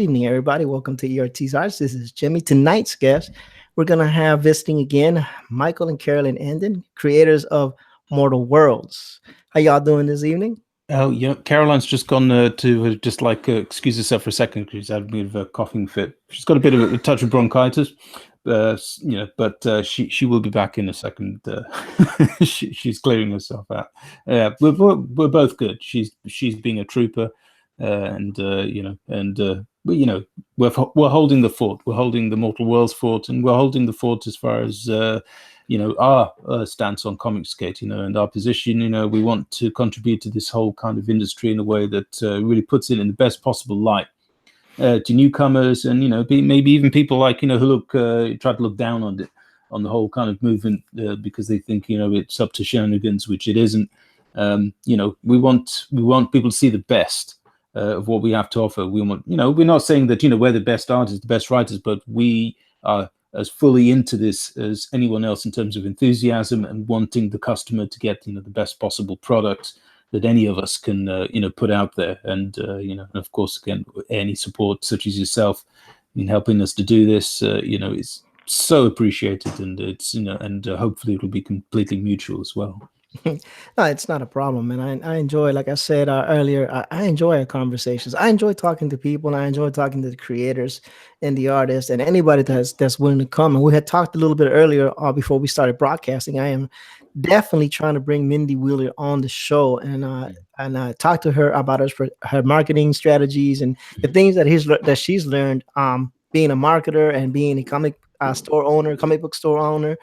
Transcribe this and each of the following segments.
evening, everybody. Welcome to ERT's Arts. This is Jimmy. Tonight's guest, we're going to have visiting again Michael and Carolyn Anden, creators of Mortal Worlds. How y'all doing this evening? Oh, yeah. Caroline's just gone to just excuse herself for a second because she's had a bit of a coughing fit. She's got a bit of a touch of bronchitis, but she will be back in a second. She's clearing herself out. We're both good. She's being a trooper, we're holding the fort. We're holding the Mortal Worlds fort, and we're holding the fort as far as our stance on Comicsgate, and our position. We want to contribute to this whole kind of industry in a way that really puts it in the best possible light to newcomers, and maybe even people like who try to look down on it, on the whole kind of movement because they think it's up to shenanigans, which it isn't. We want people to see the best of what we have to offer. We want, we're not saying that we're the best artists, the best writers, but we are as fully into this as anyone else in terms of enthusiasm and wanting the customer to get the best possible product that any of us can put out there. And and of course, again, any support such as yourself in helping us to do this is so appreciated, and it's hopefully it'll be completely mutual as well. No, it's not a problem, and I enjoy, like I said earlier, I enjoy our conversations. I enjoy talking to people, and I enjoy talking to the creators and the artists and anybody that's willing to come. And we had talked a little bit earlier before we started broadcasting. I am definitely trying to bring Mindy Wheeler on the show and talk to her about her marketing strategies and the things that she's learned being a marketer and being a comic book store owner,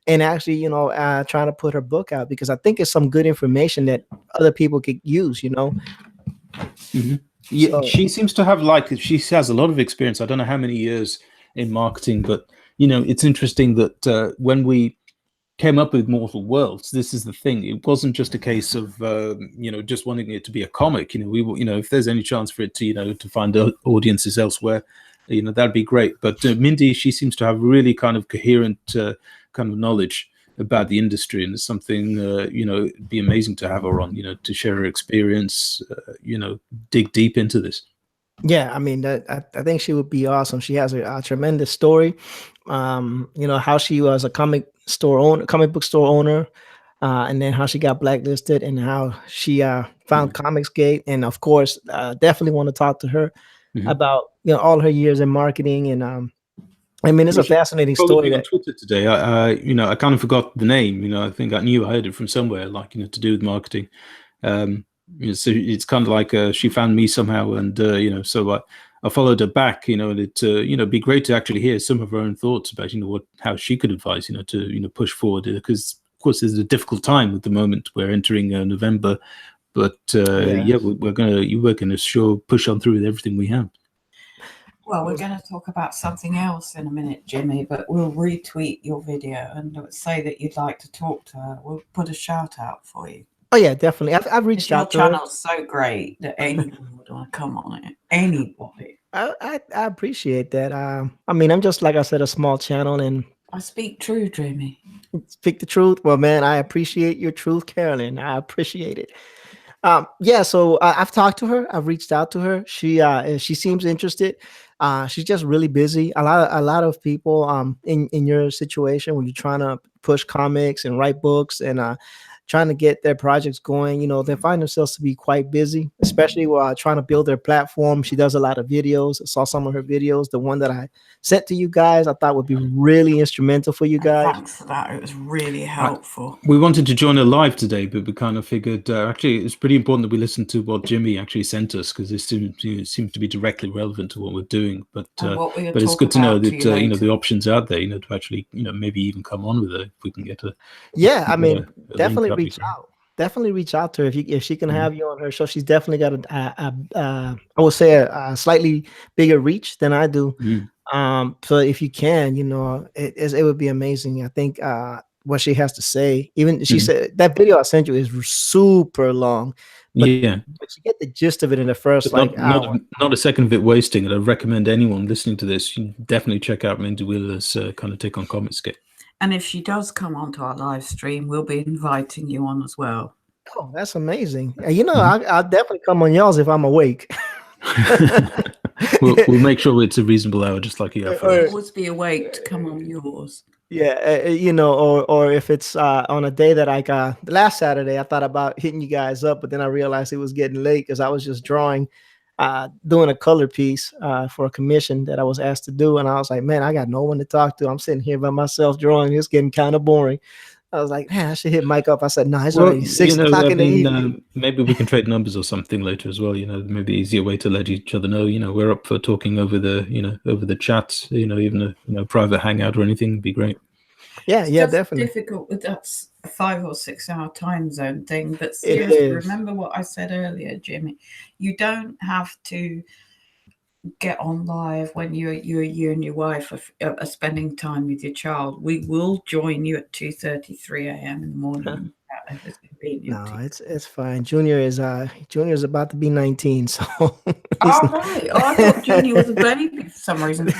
and actually, trying to put her book out, because I think it's some good information that other people could use. Mm-hmm. Yeah, So, she seems to have she has a lot of experience. I don't know how many years in marketing, but it's interesting that when we came up with Mortal Worlds, this is the thing. It wasn't just a case of just wanting it to be a comic. If there's any chance for it to to find audiences elsewhere, that'd be great. But Mindy, she seems to have really kind of coherent kind of knowledge about the industry, and it's something it'd be amazing to have her on, to share her experience, dig deep into this. yeah, I mean, I think she would be awesome. She has a tremendous story. How she was a comic book store owner, and then how she got blacklisted, and how she found Comicsgate, and of course, definitely want to talk to her Mm-hmm. about all her years in marketing. And I mean, it's a fascinating story. On Twitter today. I kind of forgot the name. I think I heard it from somewhere, to do with marketing. So it's kind of like she found me somehow, and so I followed her back. And it'd be great to actually hear some of her own thoughts about how she could advise to push forward, because of course there's a difficult time at the moment. We're entering November, but we're gonna sure push on through with everything we have. Well, we're going to talk about something else in a minute, Jimmy, but we'll retweet your video and say that you'd like to talk to her. We'll put a shout out for you. Oh yeah, definitely. I've reached out to her. Your channel's so great that anyone would want to come on it. Anybody. I appreciate that. I mean, I'm just, like I said, a small channel, and I speak true, Jimmy. Speak the truth. Well, man, I appreciate your truth, Carolyn. I appreciate it. So I've talked to her. I've reached out to her. She seems interested. She's just really busy. A lot of people in your situation, when you're trying to push comics and write books and trying to get their projects going, they find themselves to be quite busy, especially while trying to build their platform. She does a lot of videos. I saw some of her videos. The one that I sent to you guys, I thought would be really instrumental for you guys. Thanks for that. It was really helpful. We wanted to join her live today, but we kind of figured actually it's pretty important that we listen to what Jimmy actually sent us, because this seems to be directly relevant to what we're doing. But it's good to know that the options out there, to actually maybe even come on with her if we can get her. Yeah, I mean, definitely reach out. Definitely reach out to her if she can have you on her show. She's definitely got I would say a slightly bigger reach than I do. So if you can, it would be amazing. I think what she has to say, even she said that video I sent you is super long. But you get the gist of it in the first hour. Not a second of it wasting. And I recommend anyone listening to this, you definitely check out Mindy Wheeler's kind of take on Comicsgate. And if she does come onto our live stream, we'll be inviting you on as well. Oh, that's amazing. I'll definitely come on y'all's if I'm awake. We'll make sure it's a reasonable hour, just like you have for Or- us. Always be awake to come on yours. Yeah, you know, or if it's on a day that last Saturday, I thought about hitting you guys up, but then I realized it was getting late because I was just doing a color piece for a commission that I was asked to do, and I was like, man, I got no one to talk to. I'm sitting here by myself drawing. It's getting kind of boring. I was like, man, I should hit Mike up. I said, no, it's Well, already 6 o'clock in the evening. maybe we can trade numbers or something later as well. Maybe easier way to let each other know. We're up for talking over the chat. Even a private hangout or anything would be great. Yeah, It's yeah, just definitely. difficult with that 5 or 6 hour time zone thing. But It seriously, is. remember what I said earlier, Jimmy. You don't have to get on live when you and your wife are spending time with your child. We will join you at 2:33 a.m. in the morning if it's convenient. No, it's fine. Junior's about to be 19, so Oh, right. Oh, I thought Junior was a baby for some reason.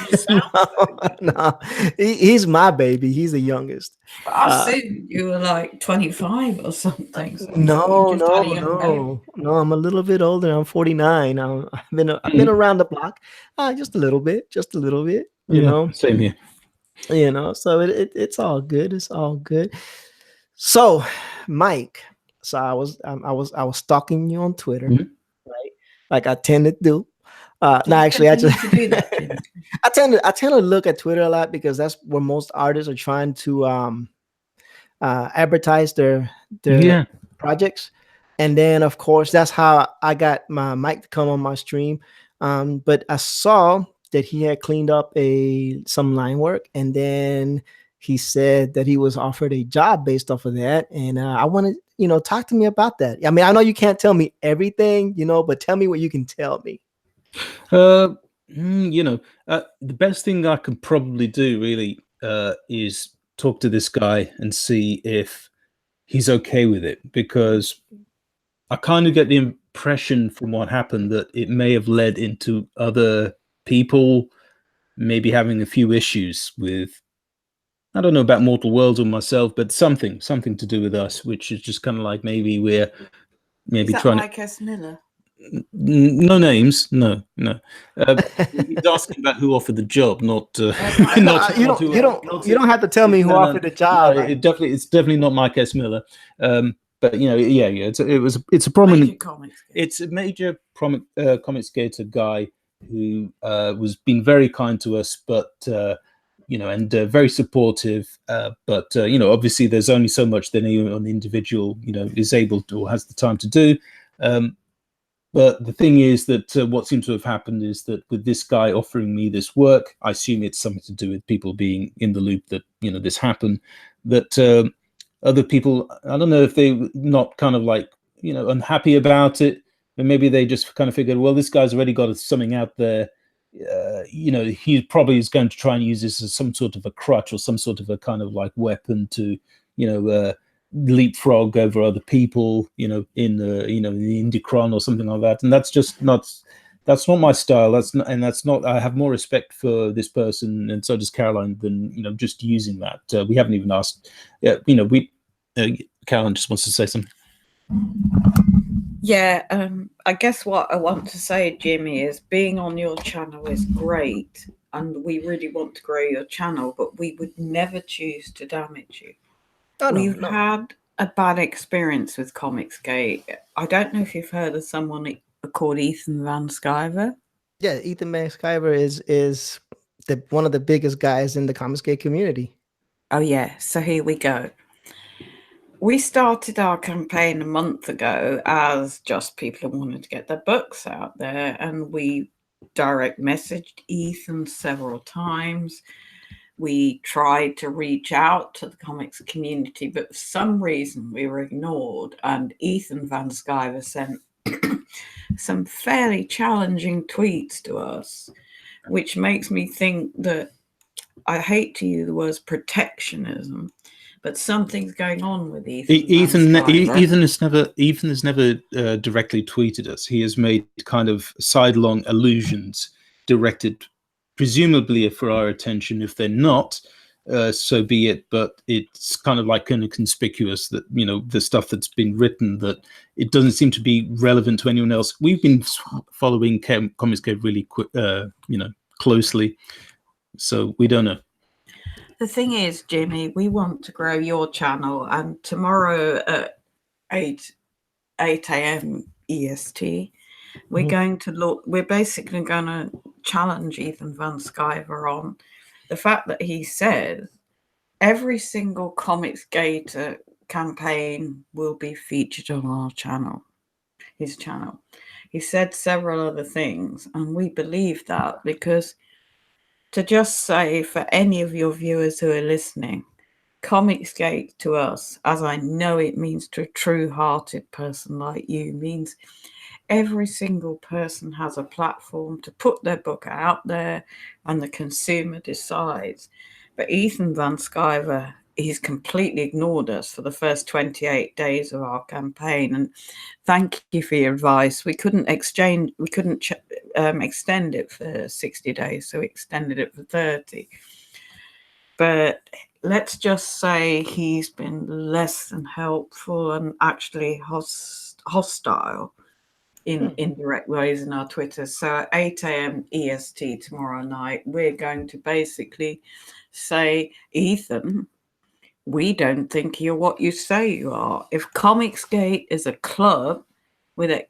no, he's my baby. He's the youngest. I assumed you were like 25 or something. So No, you just had a young no. I'm a little bit older. I'm 49. I've been around the block, just a little bit. You know, same here. So it's all good. It's all good. So, Mike, so I was stalking you on Twitter, right? Like I tend to do. No, actually, to do that, Jimmy. I tend to look at Twitter a lot because that's where most artists are trying to advertise their projects, and then of course that's how I got my Mike to come on my stream. But I saw that he had cleaned up some line work, and then he said that he was offered a job based off of that, and I wanted talk to me about that. I mean, I know you can't tell me everything, but tell me what you can tell me. The best thing I could probably do really is talk to this guy and see if he's okay with it, because I kind of get the impression from what happened that it may have led into other people maybe having a few issues with, I don't know about Mortal Worlds or myself, but something to do with us, which is just kind of like maybe we're trying Mike S. Miller? No names, no. He's asking about who offered the job, not you don't have to tell me who offered the job. No, it's definitely not Mike S. Miller. But it's a prominent. It's a major comic skater guy who was been very kind to us, but and very supportive. But obviously, there's only so much that an individual is able to or has the time to do. But the thing is that what seems to have happened is that with this guy offering me this work, I assume it's something to do with people being in the loop that this happened. That other people, I don't know if they not kind of like unhappy about it, but maybe they just kind of figured, well, this guy's already got something out there. He probably is going to try and use this as some sort of a crutch or some sort of a kind of like weapon to leapfrog over other people, in the Indicron or something like that, and that's not my style. That's not. I have more respect for this person, and so does Caroline, than just using that. We haven't even asked. Caroline just wants to say something. Yeah, I guess what I want to say, Jimmy, is being on your channel is great, and we really want to grow your channel, but we would never choose to damage you. We've had a bad experience with Comicsgate. I don't know if you've heard of someone called Ethan Van Sciver. Yeah, Ethan Van Sciver is one of the biggest guys in the Comicsgate community. Oh yeah, so here we go. We started our campaign a month ago as just people who wanted to get their books out there, and we direct messaged Ethan several times. We tried to reach out to the comics community, but for some reason we were ignored. And Ethan Van Sciver sent some fairly challenging tweets to us, which makes me think that, I hate to use the words protectionism, but something's going on with Ethan. Ethan has never directly tweeted us. He has made kind of sidelong allusions directed presumably for our attention. If they're not, so be it. But it's kind of like kind of conspicuous that, you know, the stuff that's been written, that it doesn't seem to be relevant to anyone else. We've been following Comicsgate really you know, closely, so we don't know. The thing is, Jimmy, we want to grow your channel, and tomorrow at 8 a.m. EST, we're going to look. We're basically going to challenge Ethan Van Sciver on the fact that he said every single Comics Gator campaign will be featured on our channel, his channel. He said several other things, and we believe that, because to just say, for any of your viewers who are listening, Comicsgate to us, as I know it means to a true-hearted person like you, means every single person has a platform to put their book out there, and the consumer decides. But Ethan Van Sciver, he's completely ignored us for the first 28 days of our campaign. And thank you for your advice. We couldn't extend it for 60 days, so we extended it for 30. But let's just say he's been less than helpful and actually hostile in indirect ways in our Twitter. So at 8 a.m. EST tomorrow night, we're going to basically say, Ethan, we don't think you're what you say you are. If Comicsgate is a club with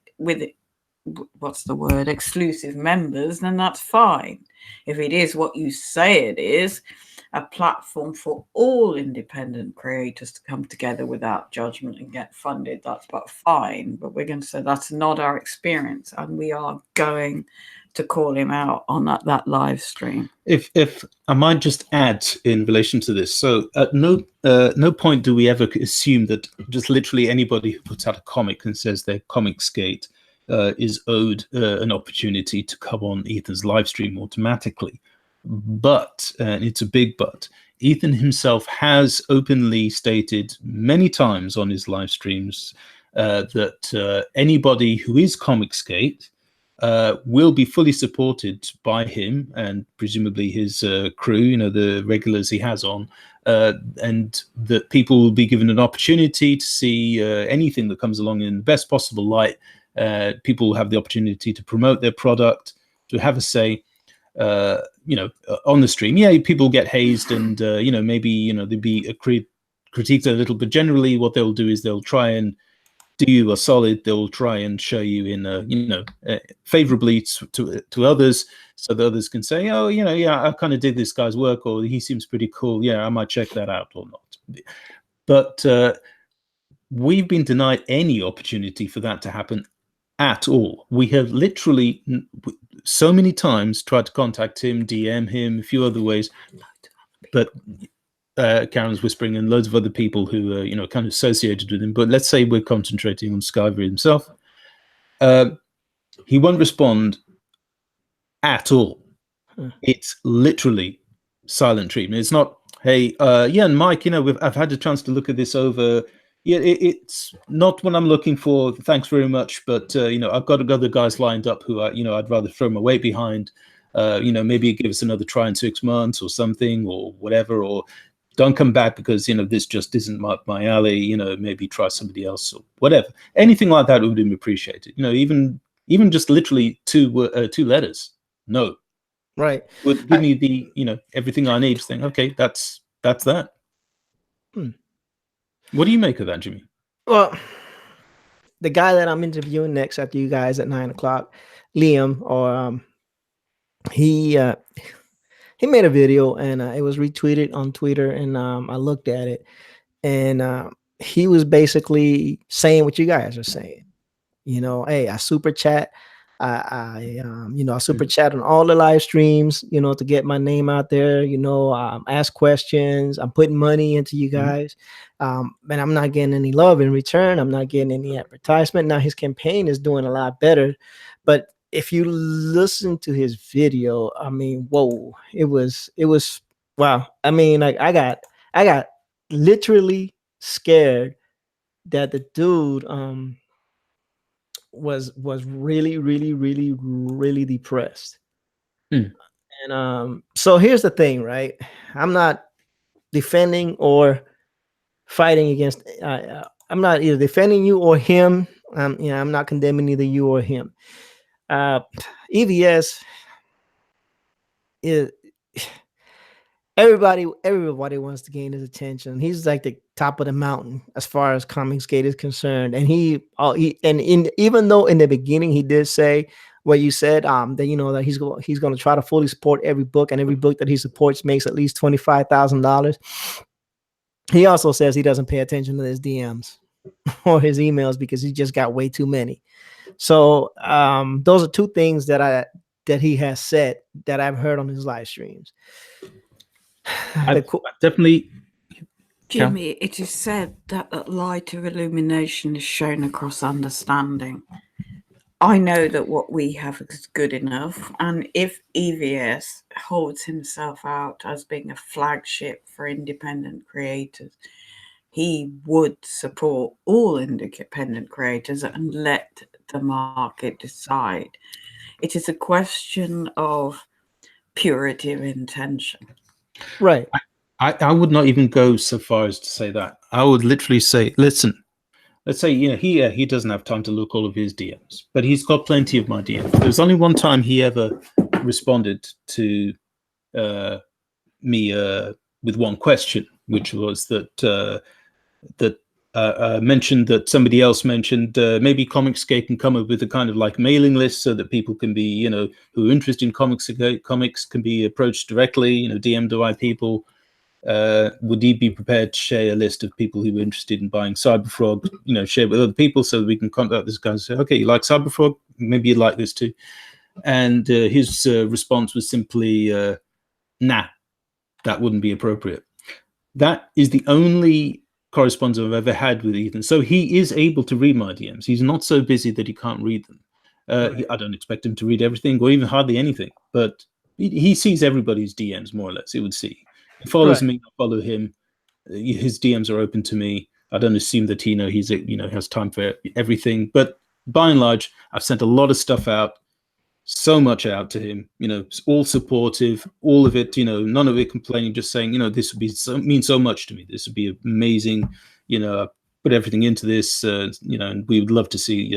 what's the word, exclusive members, then that's fine. If it is what you say it is, a platform for all independent creators to come together without judgment and get funded, that's but fine. But we're going to say that's not our experience, and we are going to call him out on that live stream. If I might just add in relation to this, so at no point do we ever assume that just literally anybody who puts out a comic and says they're Comicsgate is owed an opportunity to come on Ethan's live stream automatically. But, and it's a big but, Ethan himself has openly stated many times on his live streams that anybody who is Comicsgate will be fully supported by him and presumably his crew, you know, the regulars he has on, and that people will be given an opportunity to see anything that comes along in the best possible light. People will have the opportunity to promote their product, to have a say, you know, on the stream. Yeah, people get hazed, and you know, maybe, you know, there'd be critiqued a little, but generally what they'll do is they'll try and do you a solid. They'll try and show you in, you know, favorably to others, so that others can say, oh, you know, yeah, I kind of did this guy's work, or he seems pretty cool. Yeah, I might check that out or not. But we've been denied any opportunity for that to happen at all. We have literally so many times tried to contact him, DM him, a few other ways, but Karen's whispering, and loads of other people who are, you know, kind of associated with him. But let's say we're concentrating on Sciver himself. He won't respond at all. It's literally silent treatment. It's not, hey, yeah, and Mike, you know, I've had a chance to look at this over. Yeah, it's not what I'm looking for. Thanks very much, but you know, I've got other guys lined up who you know, I'd rather throw my weight behind. You know, maybe give us another try in 6 months or something, or whatever, or don't come back because, you know, this just isn't my alley. You know, maybe try somebody else or whatever. Anything like that would be appreciated. You know, even just literally two letters. No, Right. would give me the, you know, everything I need. Saying, okay, that's that. What do you make of that, Jimmy? Well, the guy that I'm interviewing next after you guys at 9:00, Liam, or he made a video, and it was retweeted on Twitter, and I looked at it, and he was basically saying what you guys are saying. You know, hey, I super chat. You know, I super chat on all the live streams, you know, to get my name out there, you know, ask questions. I'm putting money into you guys. And I'm not getting any love in return. I'm not getting any advertisement. Now his campaign is doing a lot better. But if you listen to his video, I mean, whoa, it was wow. I mean, like I got literally scared that the dude was really, really, really, really depressed. And so here's the thing, right? I'm not defending or fighting against. I'm not either defending you or him. I'm not condemning either you or him. Uh, EVS is everybody wants to gain his attention. He's like the top of the mountain as far as Comicsgate is concerned. And even though in the beginning he did say what you said, that that he's going to try to fully support every book, and every book that he supports makes at least $25,000. He also says he doesn't pay attention to his DMs or his emails because he just got way too many. So those are two things that he has said that I've heard on his live streams. Definitely, Jimmy, it is said that light of illumination is shown across understanding. I know that what we have is good enough, and if EVS holds himself out as being a flagship for independent creators, he would support all independent creators and let the market decide. It is a question of purity of intention. Right. I would not even go so far as to say that. I would literally say, listen, let's say, he doesn't have time to look all of his DMs, but he's got plenty of my DMs. There's only one time he ever responded to me with one question, which was that mentioned that somebody else mentioned maybe Comicsgate can come up with a kind of like mailing list so that people can be, who are interested in comics can be approached directly, DM'd by people. Would he be prepared to share a list of people who were interested in buying Cyberfrog, share with other people so that we can contact this guy and say, okay, you like Cyberfrog? Maybe you'd like this too. And his response was simply, nah, that wouldn't be appropriate. That is the only correspondence I've ever had with Ethan. So he is able to read my DMs. He's not so busy that he can't read them. Right. I don't expect him to read everything or even hardly anything, but he sees everybody's DMs more or less, it would see. He follows me, I follow him. His DMs are open to me. I don't assume that he has time for everything, but by and large, I've sent a lot of stuff out, so much out to him. It's all supportive, all of it. None of it complaining, just saying, this would mean so much to me. This would be amazing. I put everything into this. And we would love to see,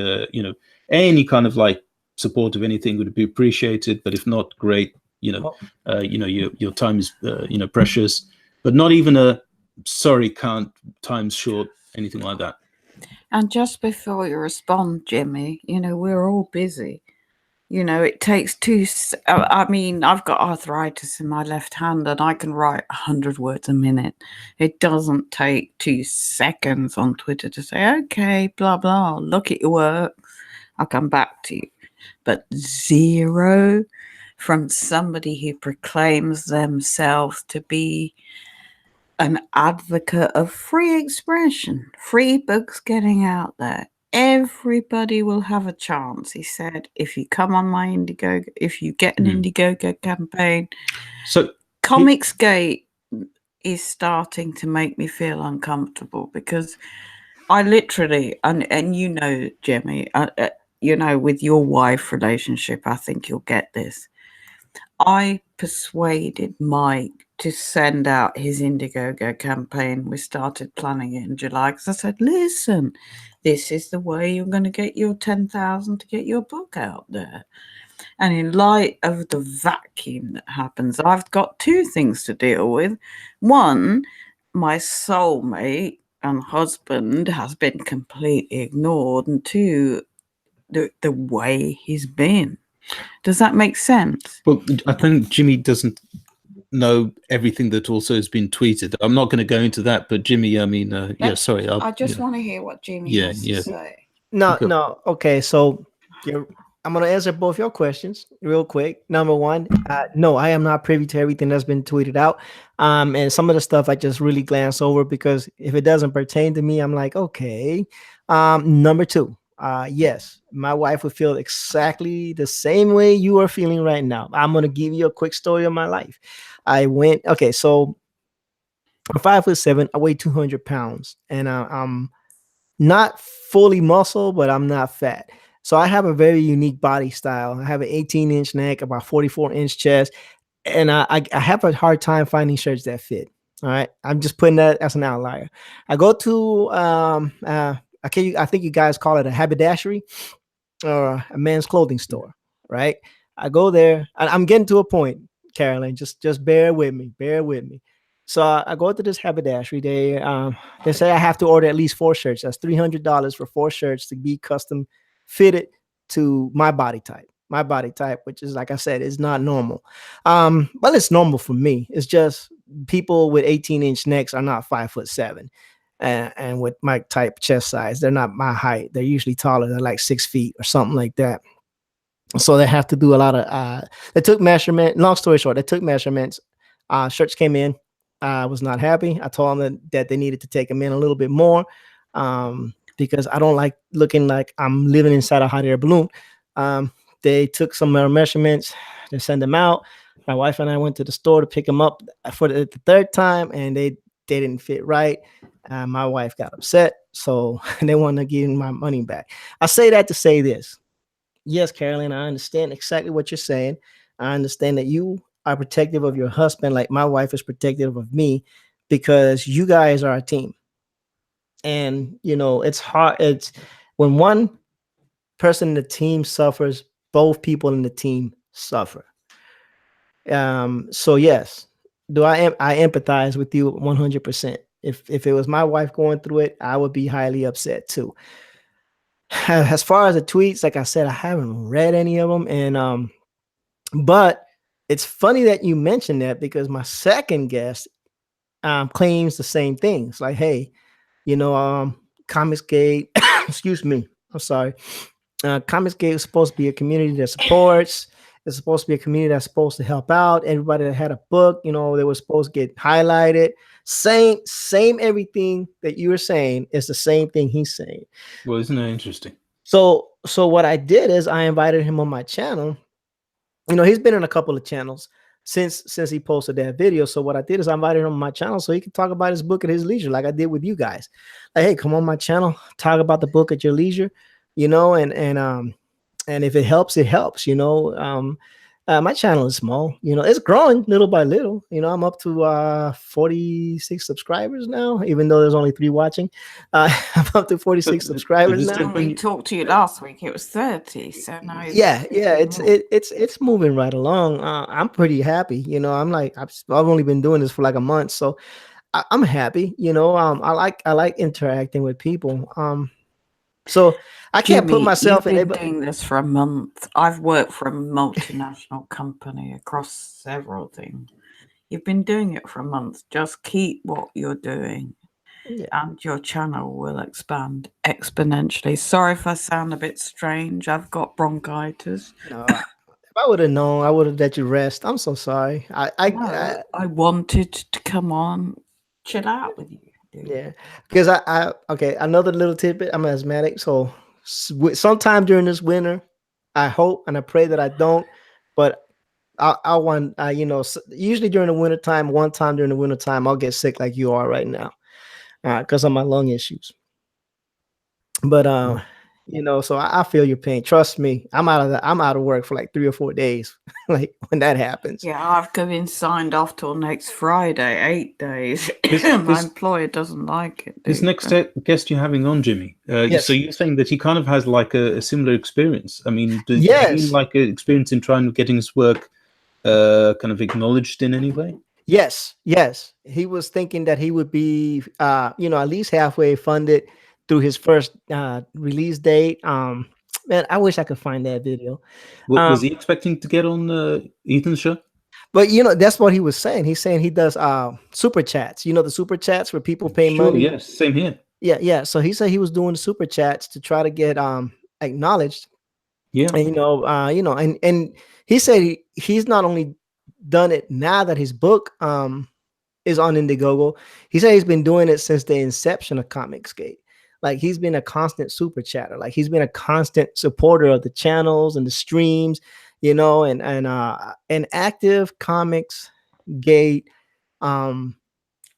any kind of like support of anything would be appreciated. But if not, great. Your time is precious, but not even a sorry, can't, time's short, anything like that. And just before you respond, Jimmy, we're all busy. It takes I've got arthritis in my left hand and I can write 100 words a minute. It doesn't take 2 seconds on Twitter to say, okay, blah, blah, look at your work, I'll come back to you. But 0 from somebody who proclaims themselves to be an advocate of free expression, free books getting out there. Everybody will have a chance, he said, if you come on my Indiegogo, if you get an Indiegogo campaign. So Comicsgate is starting to make me feel uncomfortable because I literally, and Jimmy, with your wife relationship, I think you'll get this. I persuaded Mike to send out his Indiegogo campaign. We started planning it in July because I said, listen, this is the way you're going to get your 10,000 to get your book out there. And in light of the vacuum that happens, I've got 2 things to deal with. One, my soulmate and husband has been completely ignored. And 2, the way he's been. Does that make sense? Well, I think Jimmy doesn't know everything that also has been tweeted. I'm not going to go into that, but Jimmy, sorry. I just want to hear what Jimmy has to say. No. Okay, so I'm going to answer both your questions real quick. Number one, no, I am not privy to everything that's been tweeted out. And some of the stuff I just really glance over because if it doesn't pertain to me, I'm like, okay. Number 2. Yes, my wife would feel exactly the same way you are feeling right now. I'm going to give you a quick story of my life. So I'm 5'7", I weigh 200 pounds, and I'm not fully muscle, but I'm not fat. So I have a very unique body style. I have an 18-inch neck, about 44-inch chest, and I have a hard time finding shirts that fit. All right, I'm just putting that as an outlier. I go to I think you guys call it a haberdashery or a men's clothing store, right? I go there. I'm getting to a point, Carolyn. Just bear with me. Bear with me. So I go to this haberdashery. They say I have to order at least 4 shirts. That's $300 for 4 shirts to be custom fitted to my body type. My body type, which is like I said, is not normal. Well, it's normal for me. It's just people with 18-inch necks are not 5'7". And with my type chest size, they're not my height. They're usually taller. They're like 6 feet or something like that. So they have to do a lot of. They took measurement. Long story short, they took measurements. Shirts came in. I was not happy. I told them that they needed to take them in a little bit more, because I don't like looking like I'm living inside a hot air balloon. They took some measurements. They sent them out. My wife and I went to the store to pick them up for the third time, and they didn't fit right. My wife got upset, so they want to give my money back. I say that to say this. Yes, Carolyn, I understand exactly what you're saying. I understand that you are protective of your husband, like my wife is protective of me, because you guys are a team. And it's hard. It's when one person in the team suffers, both people in the team suffer. So yes, I empathize with you 100%. If it was my wife going through it, I would be highly upset too. As far as the tweets, like I said, I haven't read any of them, and but it's funny that you mentioned that because my second guest claims the same things. Like, hey, Comicsgate, excuse me, I'm sorry. Comicsgate is supposed to be a community that supports. It's supposed to be a community that's supposed to help out everybody that had a book. They were supposed to get highlighted. Same everything that you were saying is the same thing he's saying. Well, isn't that interesting? So what I did is I invited him on my channel. He's been in a couple of channels since he posted that video. So what I did is I invited him on my channel so he could talk about his book at his leisure, like I did with you guys. Like, hey, come on my channel, talk about the book at your leisure, and if it helps, it helps. My channel is small. It's growing little by little. I'm up to 46 subscribers now, even though there's only 3 watching. I'm up to 46 subscribers now. When we talked to you last week, it was 30. So now it's moving right along. I'm pretty happy. I'm like I've only been doing this for like a month, so I'm happy. I like interacting with people. So I can't put myself in. You've been doing this for a month. I've worked for a multinational company across several things. You've been doing it for a month. Just keep what you're doing, and your channel will expand exponentially. Sorry if I sound a bit strange. I've got bronchitis. No, if I would have known, I would have let you rest. I'm so sorry. I wanted to come on, chill out with you. Yeah, because okay, another little tidbit. I'm asthmatic, so sometime during this winter, I hope and I pray that I don't, but I want usually during the winter time, one time during the winter time, I'll get sick like you are right now, because of my lung issues. But so I feel your pain. Trust me, I'm out of work for like 3 or 4 days, like when that happens. Yeah, I've been signed off till next Friday, 8 days. My employer doesn't like it. This next guest you're having on, Jimmy. Yes. So you're saying that he kind of has like a similar experience. I mean, does he Yes. like an experience in trying to getting his work kind of acknowledged in any way? Yes. He was thinking that he would be, at least halfway funded through his first release date. Man, I wish I could find that video. Was he expecting to get on Ethan's show? But that's what he was saying. He's saying he does super chats. The super chats where people pay money. Yes, same here. Yeah. So he said he was doing the super chats to try to get acknowledged. Yeah. And and he said he's not only done it now that his book is on Indiegogo. He said he's been doing it since the inception of Comicsgate. Like, he's been a constant super chatter. Like, he's been a constant supporter of the channels and the streams, and an active Comicsgate community.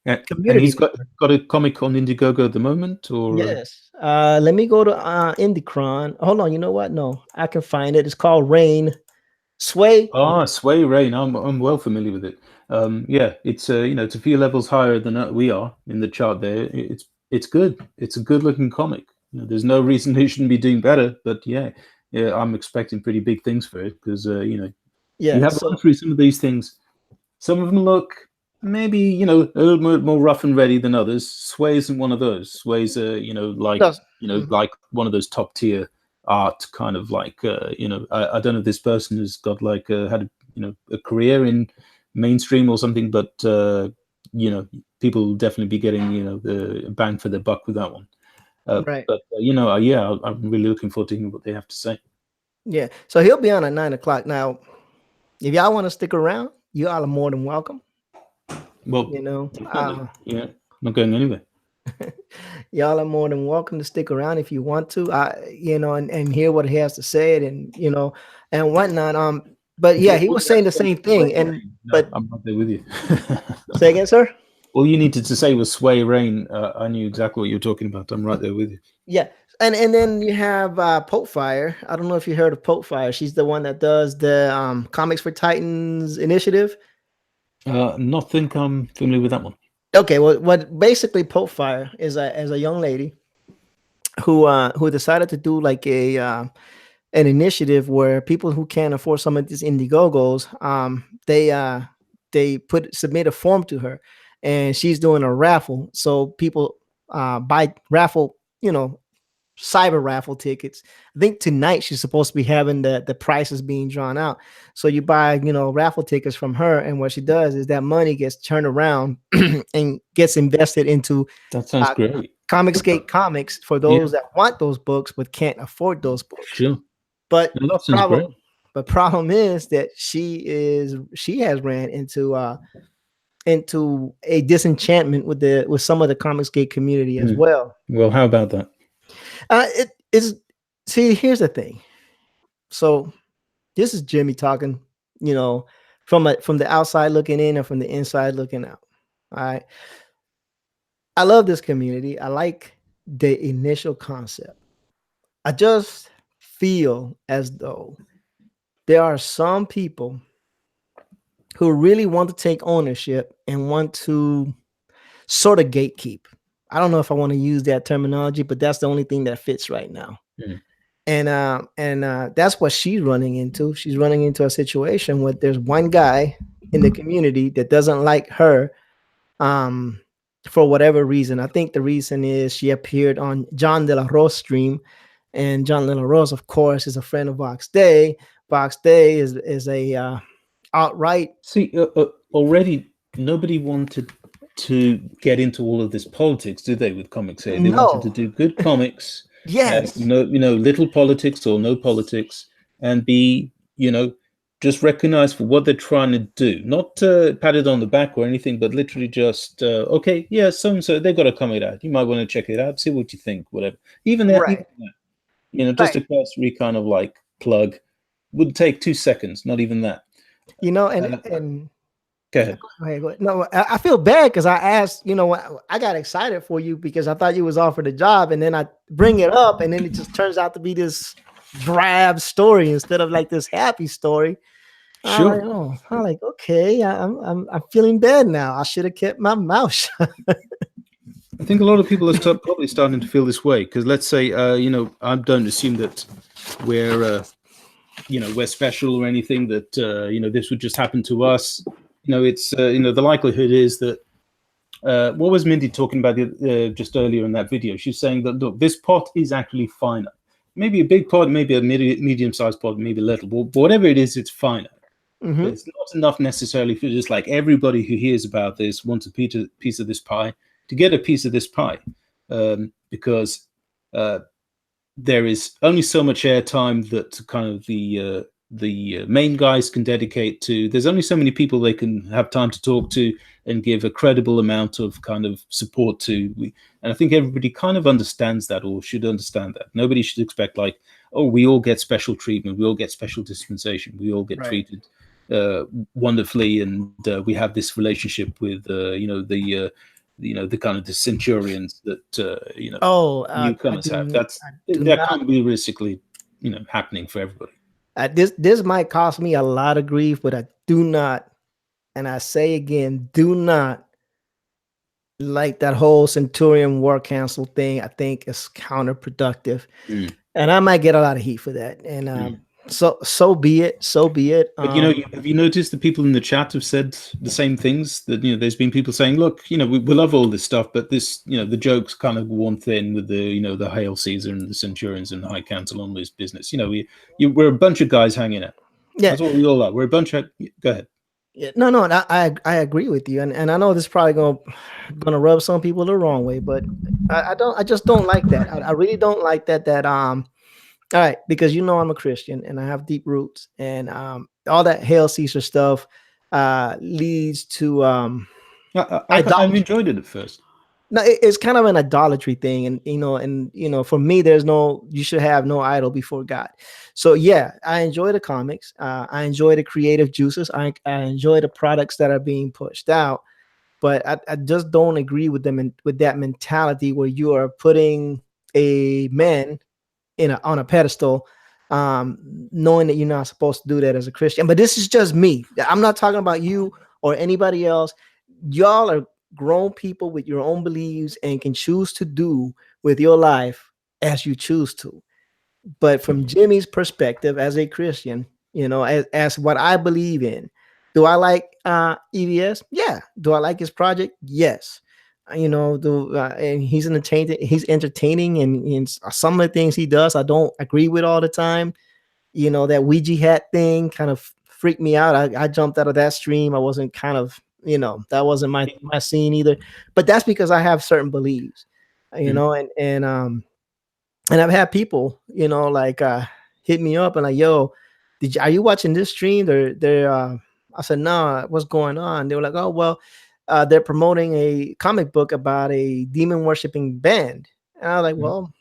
And he's got a comic on Indiegogo at the moment, or yes. Let me go to Indicron. Hold on. You know what? No, I can find it. It's called Rain. Sway. Sway Rain. I'm well familiar with it. Yeah, it's it's a few levels higher than we are in the chart there. It's good. It's a good looking comic. There's no reason it shouldn't be doing better. But yeah, I'm expecting pretty big things for it because you Yeah. have So gone through some of these things. Some of them look maybe a little bit more rough and ready than others. Sway isn't one of those. Sway's does. like one of those top tier art kind of like I don't know if this person has got like had a career in mainstream or something, but people will definitely be getting the bang for their buck with that one. Right. But yeah, I'm really looking forward to hearing what they have to say. Yeah. So he'll be on at 9 o'clock. Now, if y'all want to stick around, you all are more than welcome. Well, You know, definitely, yeah, not going anywhere. y'all are more than welcome to stick around if you want to. And hear what he has to say, and whatnot. But yeah, he All was you had saying to the say same was Sway thing. And Rain. No, but I'm right there with you. say again, sir. All you needed to say was Sway Rain. I knew exactly what you were talking about. I'm right there with you. Yeah, and then you have Pope Fire. I don't know if you heard of Pope Fire. She's the one that does the Comics for Titans initiative. Not think I'm familiar with that one. Okay, well, what basically Pope Fire is a young lady who decided to do like an initiative where people who can't afford some of these Indiegogos, they submit a form to her, and she's doing a raffle. So people buy raffle, cyber raffle tickets. I think tonight she's supposed to be having the prices being drawn out. So you buy, raffle tickets from her, and what she does is that money gets turned around and gets invested into That sounds great. Comicsgate comics for Yeah, those that want those books but can't afford those books. sure. But No, that sounds problem, great. problem is that she has ran into a disenchantment with some of the Comicsgate community as Hmm. well. Well, how about that? It is See, here's the thing. So this is Jimmy talking, from the outside looking in and from the inside looking out. All right. I love this community. I like the initial concept. I just feel as though there are some people who really want to take ownership and want to sort of gatekeep. I don't know if I want to use that terminology, but that's the only thing that fits right now. Hmm. And that's what she's running into. She's running into a situation where there's one guy in the community that doesn't like her, um, for whatever reason. I think the reason is she appeared on John De La Rose stream, and John De La Rose, of course, is a friend of Vox Day. Vox Day is a outright See, already nobody wanted to get into all of this politics, did they? With comics, here they wanted to no. do good comics, Yes. little politics or no politics, and be just recognized for what they're trying to do, not patted on the back or anything, but literally just okay, yeah, so and so they got a comic out. You might want to check it out, see what you think, whatever. Even Right. that, just Right. a cursory kind of like plug would take 2 seconds, not even that. And Uh, and Go yeah, ahead. go ahead, go ahead. No, I feel bad because I asked, I got excited for you because I thought you was offered a job, and then I bring it up, and then it just turns out to be this drab story instead of like this happy story. Sure. I'm like, okay, I'm feeling bad now. I should have kept my mouth shut. I think a lot of people are probably starting to feel this way because let's say, I don't assume that we're, we're special or anything. That this would just happen to us. It's the likelihood is that what was Mindy talking about just earlier in that video? She's saying that look, this pot is actually finite. Maybe a big pot, maybe a medium-sized pot, maybe a little, but whatever it is, it's finite. Mm-hmm. It's not enough necessarily for just like everybody who hears about this wants a piece of this pie to get a piece of this pie, because there is only so much airtime that kind of the main guys can dedicate to. There's only so many people they can have time to talk to and give a credible amount of kind of support to. And I think everybody kind of understands that, or should understand that. Nobody should expect like, oh, we all get special treatment, we all get special dispensation, we all get treated wonderfully, and we have this relationship with the kind of the centurions that Oh, newcomers have. I do That not. can't be realistically happening for everybody. This might cost me a lot of grief, but I do not, and I say again, do not like that whole Centurion war cancel thing. I think is counterproductive, Mm, and I might get a lot of heat for that. And mm. so be it. So be it. But have you noticed the people in the chat have said the same things? That there's been people saying, "Look, we love all this stuff, but this, the jokes kind of worn thin with the, the Hail Caesar and the Centurions and the High Council on this business. We're a bunch of guys hanging out. Yeah, That's what we all are. We're a bunch of. Go ahead. yeah, no, and I agree with you, and I know this is probably gonna rub some people the wrong way, but I just don't like that. I really don't like that. All right, because I'm a Christian and I have deep roots, and all that Hail Caesar stuff leads to I've idolatry. enjoyed it at first. No, it's kind of an idolatry thing, and for me, you should have no idol before God. So yeah, I enjoy the comics. I enjoy the creative juices. I enjoy the products that are being pushed out, but I just don't agree with them and with that mentality where you are putting a man on a pedestal, knowing that you're not supposed to do that as a Christian. But this is just me. I'm not talking about you or anybody else. Y'all are grown people with your own beliefs and can choose to do with your life as you choose to. But from Jimmy's perspective as a Christian, as what I believe in, do I like EVS? Yeah. Do I like his project? Yes. And he's entertaining, and some of the things he does I don't agree with all the time. That Ouija hat thing kind of freaked me out. I jumped out of that stream. I wasn't kind of, that wasn't my scene either. But that's because I have certain beliefs, Mm. and I've had people, like hit me up and like, yo, are you watching this stream? I said, no, what's going on? They were like, oh, well, they're promoting a comic book about a demon worshiping band. And I was like, Mm. well,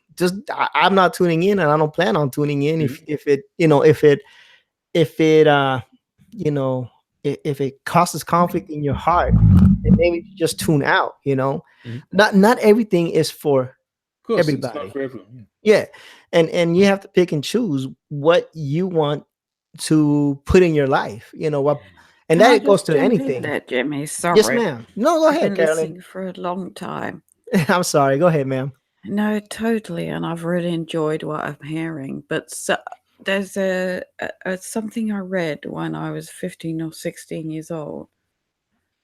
I'm not tuning in, and I don't plan on tuning in. Mm. If it you know if it causes conflict in your heart, then maybe you just tune out. Mm. Not everything is for Of course, it's not everybody. for everyone. Yeah, and you have to pick and choose what you want to put in your life. What, and Can I that goes just to jump in anything. there, Jimmy? Yes, Sorry. ma'am. No, go I've ahead, been Carolyn. listening for a long time. I'm sorry. Go ahead, ma'am. No, totally, and I've really enjoyed what I'm hearing. But there's a something I read when I was 15 or 16 years old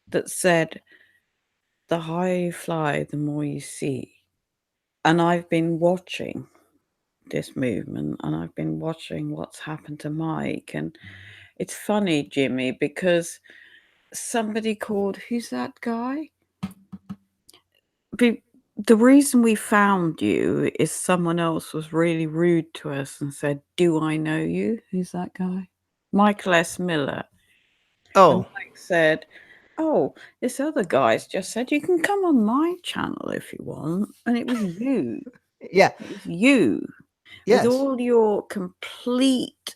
that said, "The higher you fly, the more you see." And I've been watching this movement, and I've been watching what's happened to Mike. And it's funny, Jimmy, because somebody called, who's that guy? The reason we found you is someone else was really rude to us and said, "Do I know you?" Who's that guy? Michael S. Miller. And Oh, Mike said, "Oh, this other guy's just said you can come on my channel if you want." And it was you. yeah. It was you with Yes. all your complete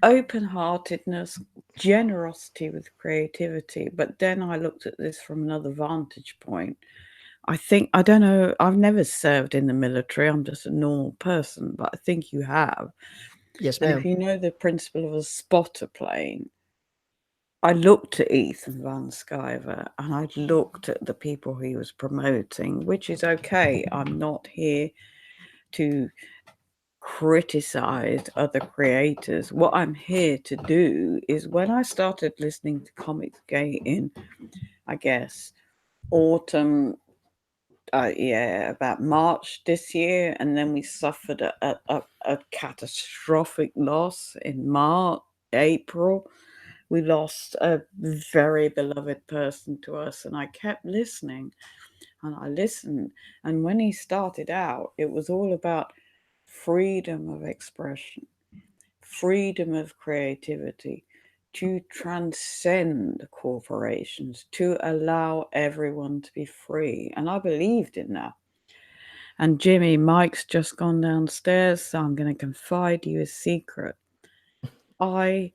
open-heartedness, generosity with creativity. But then I looked at this from another vantage point. I don't know, I've never served in the military. I'm just a normal person, but I think you have. Yes, And if ma'am. you know the principle of a spotter plane, I looked at Ethan Van Sciver and I looked at the people he was promoting, which is okay. I'm not here to criticize other creators. What I'm here to do is when I started listening to Comics Gate in, I guess, autumn, yeah, about March this year, and then we suffered a catastrophic loss in March, April. We lost a very beloved person to us, and I kept listening and I listened. And when he started out, it was all about freedom of expression, freedom of creativity, to transcend corporations, to allow everyone to be free. And I believed in that. And Jimmy, Mike's just gone downstairs, so I'm going to confide you a secret. I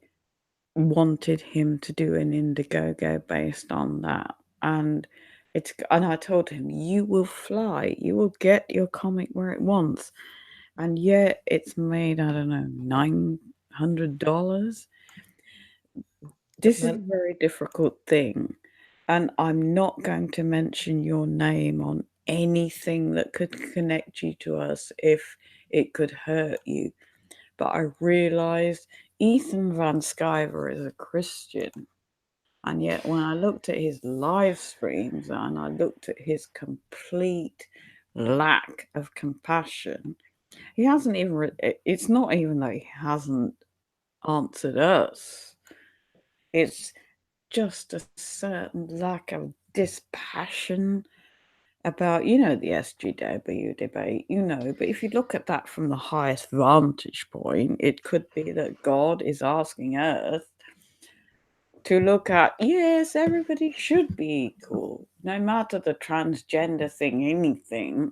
wanted him to do an Indiegogo based on that. And I told him, you will fly, you will get your comic where it wants. and yet it's made, I don't know, $900. This is Man, a very difficult thing, and I'm not going to mention your name on anything that could connect you to us if it could hurt you. But I realized Ethan Van Sciver is a Christian. And yet, when I looked at his live streams and I looked at his complete lack of compassion, he hasn't even, it's not even that he hasn't answered us, it's just a certain lack of dispassion about, the SGW debate, but if you look at that from the highest vantage point, it could be that God is asking us to look at, yes, everybody should be equal, no matter the transgender thing, anything.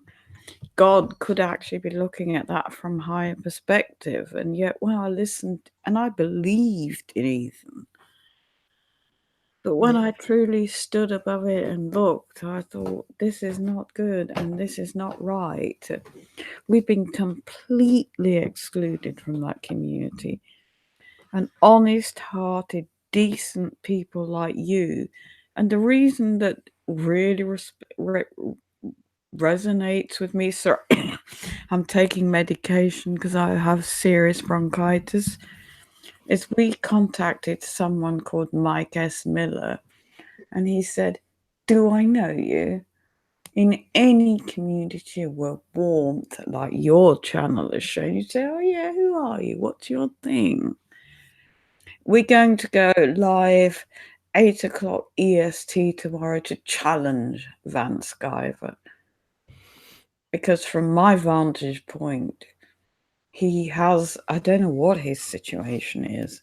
God could actually be looking at that from higher perspective. And yet, when I listened and I believed in Ethan, but when I truly stood above it and looked, I thought, this is not good and this is not right. We've been completely excluded from that community. And honest hearted, decent people like you. And the reason that really resonates with me, sir, I'm taking medication because I have serious bronchitis, is we contacted someone called Mike S. Miller, and he said, do I know you? In any community where warmth, like your channel is shown, you say, oh yeah, who are you? What's your thing? We're going to go live 8 o'clock EST tomorrow to challenge Van Sciver. Because from my vantage point, he has, I don't know what his situation is,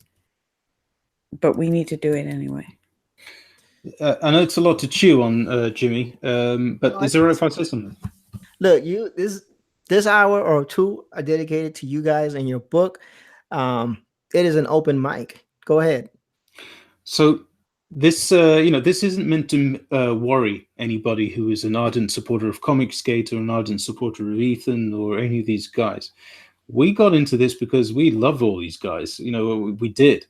but we need to do it anyway. I know it's a lot to chew on, Jimmy, but is it all right if I say something? look, you this hour or two are dedicated to you guys and your book. It is an open mic. Go ahead. So this, this isn't meant to worry anybody who is an ardent supporter of Comic Skate or an ardent supporter of Ethan or any of these guys. We got into this because we love all these guys. We did.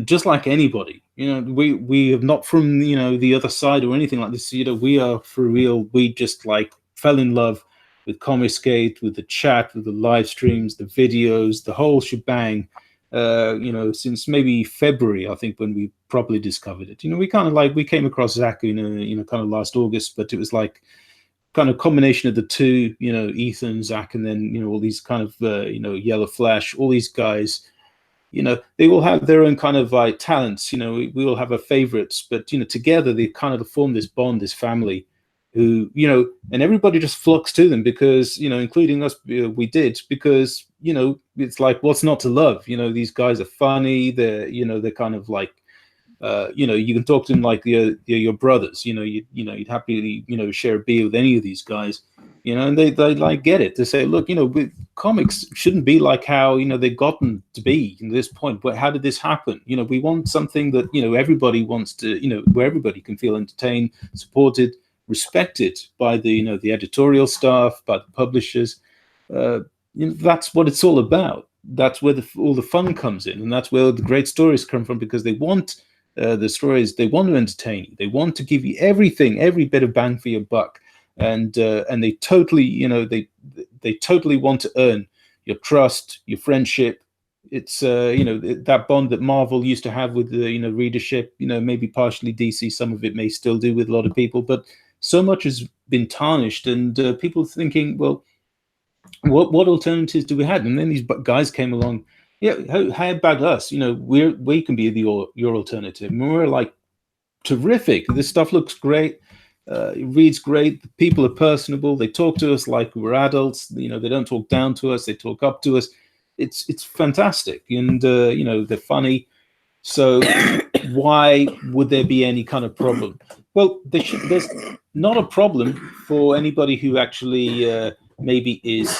Just like anybody, we are not from the other side or anything like this. We are for real. We just like fell in love with Comic Skate, with the chat, with the live streams, the videos, the whole shebang. Since maybe February, I think, when we properly discovered it. We kind of we came across Zach, kind of last August, but it was like kind of combination of the two, Ethan, Zach, and then all these kind of Yellow Flash, all these guys. They all have their own kind of like talents. We all have our favorites, but together they kind of form this bond, this family, who and everybody just flocks to them because including us, we did, because it's like, what's not to love? These guys are funny. They're kind of like you can talk to them like your brothers. You'd happily share a beer with any of these guys. And they like get it. They say, look, comics shouldn't be like how they've gotten to be to this point. But how did this happen? We want something that everybody wants to, where everybody can feel entertained, supported, respected by the the editorial staff, by the publishers. That's what it's all about. That's where all the fun comes in, and that's where the great stories come from, because they want the stories. They want to entertain you. They want to give you everything, every bit of bang for your buck. And they totally, they totally want to earn your trust, your friendship. It's that bond that Marvel used to have with the readership. Maybe partially DC, some of it may still do with a lot of people, but so much has been tarnished, and people thinking, well, what alternatives do we have? And then these guys came along. Yeah, how about us? We can be your alternative. And we're like, terrific. This stuff looks great. It reads great. The people are personable. They talk to us like we're adults. They don't talk down to us. They talk up to us. It's fantastic, and they're funny. So why would there be any kind of problem? Well, there's not a problem for anybody who actually maybe is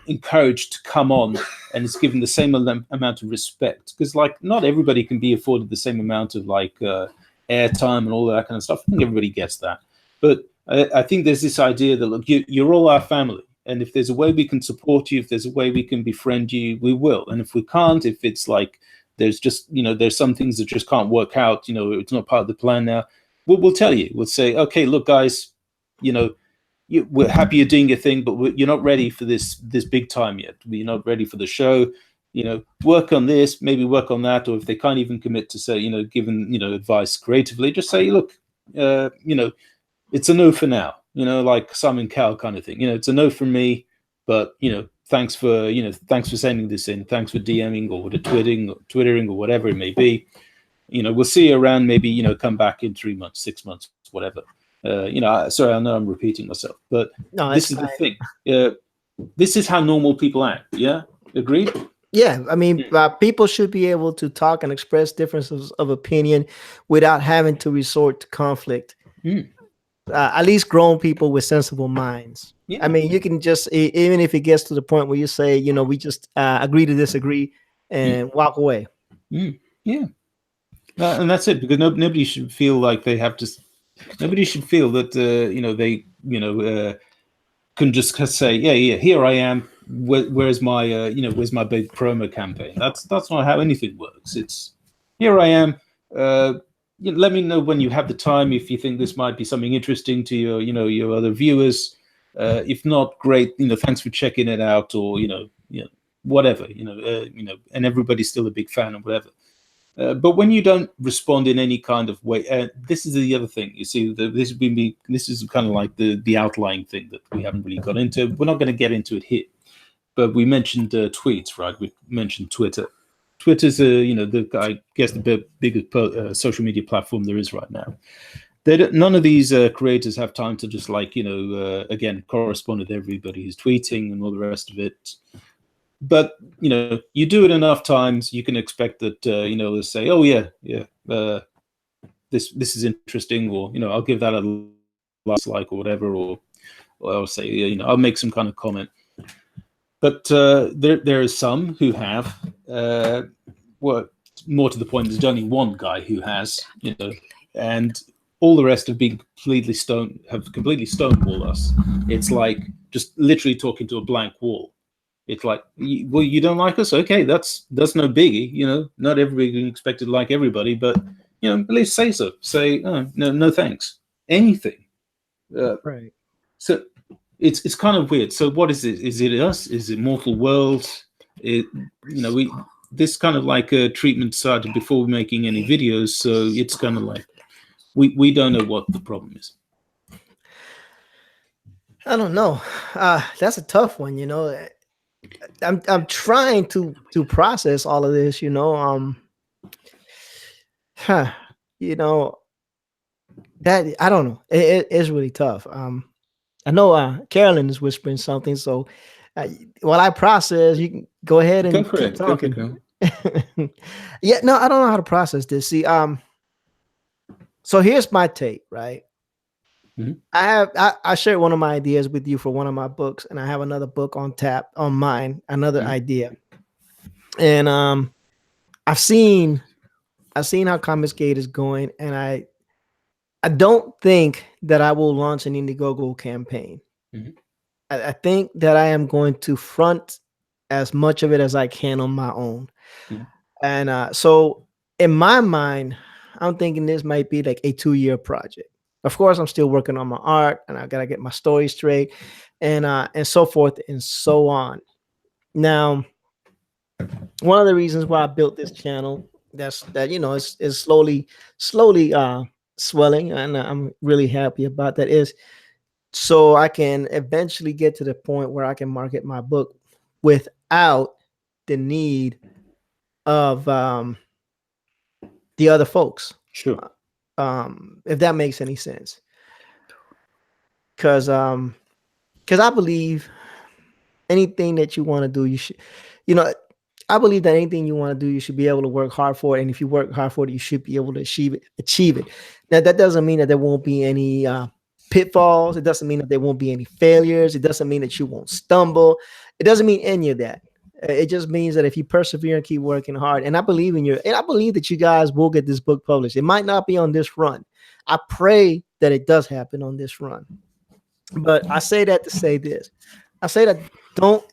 encouraged to come on and is given the same amount of respect, because not everybody can be afforded the same amount of airtime and all that kind of stuff. I think everybody gets that, but I think there's this idea that, look, you're all our family, And if there's a way we can support you, if there's a way we can befriend you, we will. And if we can't, if it's like there's just, there's some things that just can't work out, it's not part of the plan now, we'll tell you. We'll say, okay, look, guys, we're happy you're doing your thing, but you're not ready for this big time yet. You're not ready for the show. Work on this, maybe work on that. Or if they can't even commit to say, giving, advice creatively, just say, look, it's a no for now, like Simon Cowell kind of thing. It's a no from me, but, thanks for sending this in. Thanks for DMing or twittering or whatever it may be. We'll see you around, maybe, come back in 3 months, 6 months, whatever. Sorry, I know I'm repeating myself, but No, this is the thing. This is how normal people act. Yeah. Agreed? Yeah, I mean, people should be able to talk and express differences of opinion without having to resort to conflict. At least grown people with sensible minds. Yeah. I mean, you can just, even if it gets to the point where you say, we just agree to disagree and walk away. Yeah. And that's it, because nobody should feel like they have to. Nobody should feel that they can just say, yeah, here I am. Where's my where's my big promo campaign? That's not how anything works. It's here I am. Let me know when you have the time, if you think this might be something interesting to your other viewers. If not, great. Thanks for checking it out, or whatever. And everybody's still a big fan or whatever. But when you don't respond in any kind of way, this is the other thing. You see, this is kind of like the outlying thing that we haven't really got into. We're not going to get into it here, but we mentioned tweets, right? We mentioned Twitter. Twitter's I guess the biggest social media platform there is right now. None of these creators have time to just again correspond with everybody who's tweeting and all the rest of it. But you do it enough times, you can expect that they'll say, oh yeah, this is interesting, or I'll give that a like or whatever, or I'll say I'll make some kind of comment. But there are some who have, well, more to the point, there's only one guy who has, and all the rest have been completely stonewalled us. It's like just literally talking to a blank wall. It's like, well, you don't like us? Okay, that's no biggie. Not everybody can expect to like everybody, but at least say so. Say, oh, no, thanks. Anything. Right. So it's kind of weird. So what is it? Is it us? Is it Mortal World? This kind of like a treatment started before making any videos. So it's kind of like we don't know what the problem is. I don't know. That's a tough one. I'm trying to process all of this. That I don't know. It is really tough. I know Carolyn is whispering something, so while I process, you can go ahead and keep talking. Yeah, no, I don't know how to process this. See, so here's my take, right? Mm-hmm. I shared one of my ideas with you for one of my books, and I have another book on tap on mine, another idea. And I've seen how Comicsgate is going, and I don't think that I will launch an Indiegogo campaign. Mm-hmm. I think that I am going to front as much of it as I can on my own. Mm-hmm. And so in my mind, I'm thinking this might be like a 2-year project. Of course, I'm still working on my art, and I gotta get my story straight, and so forth and so on. Now, one of the reasons why I built this channel is slowly swelling, and I'm really happy about that, is so I can eventually get to the point where I can market my book without the need of the other folks. Sure. If that makes any sense, because I believe anything that you want to do, you should, I believe that anything you want to do, you should be able to work hard for it, and if you work hard for it, you should be able to achieve it. Now, that doesn't mean that there won't be any pitfalls. It doesn't mean that there won't be any failures. It doesn't mean that you won't stumble. It doesn't mean any of that. It just means that if you persevere and keep working hard, and I believe I believe that you guys will get this book published. It might not be on this run. I pray that it does happen on this run. But I say that to say this. I say that don't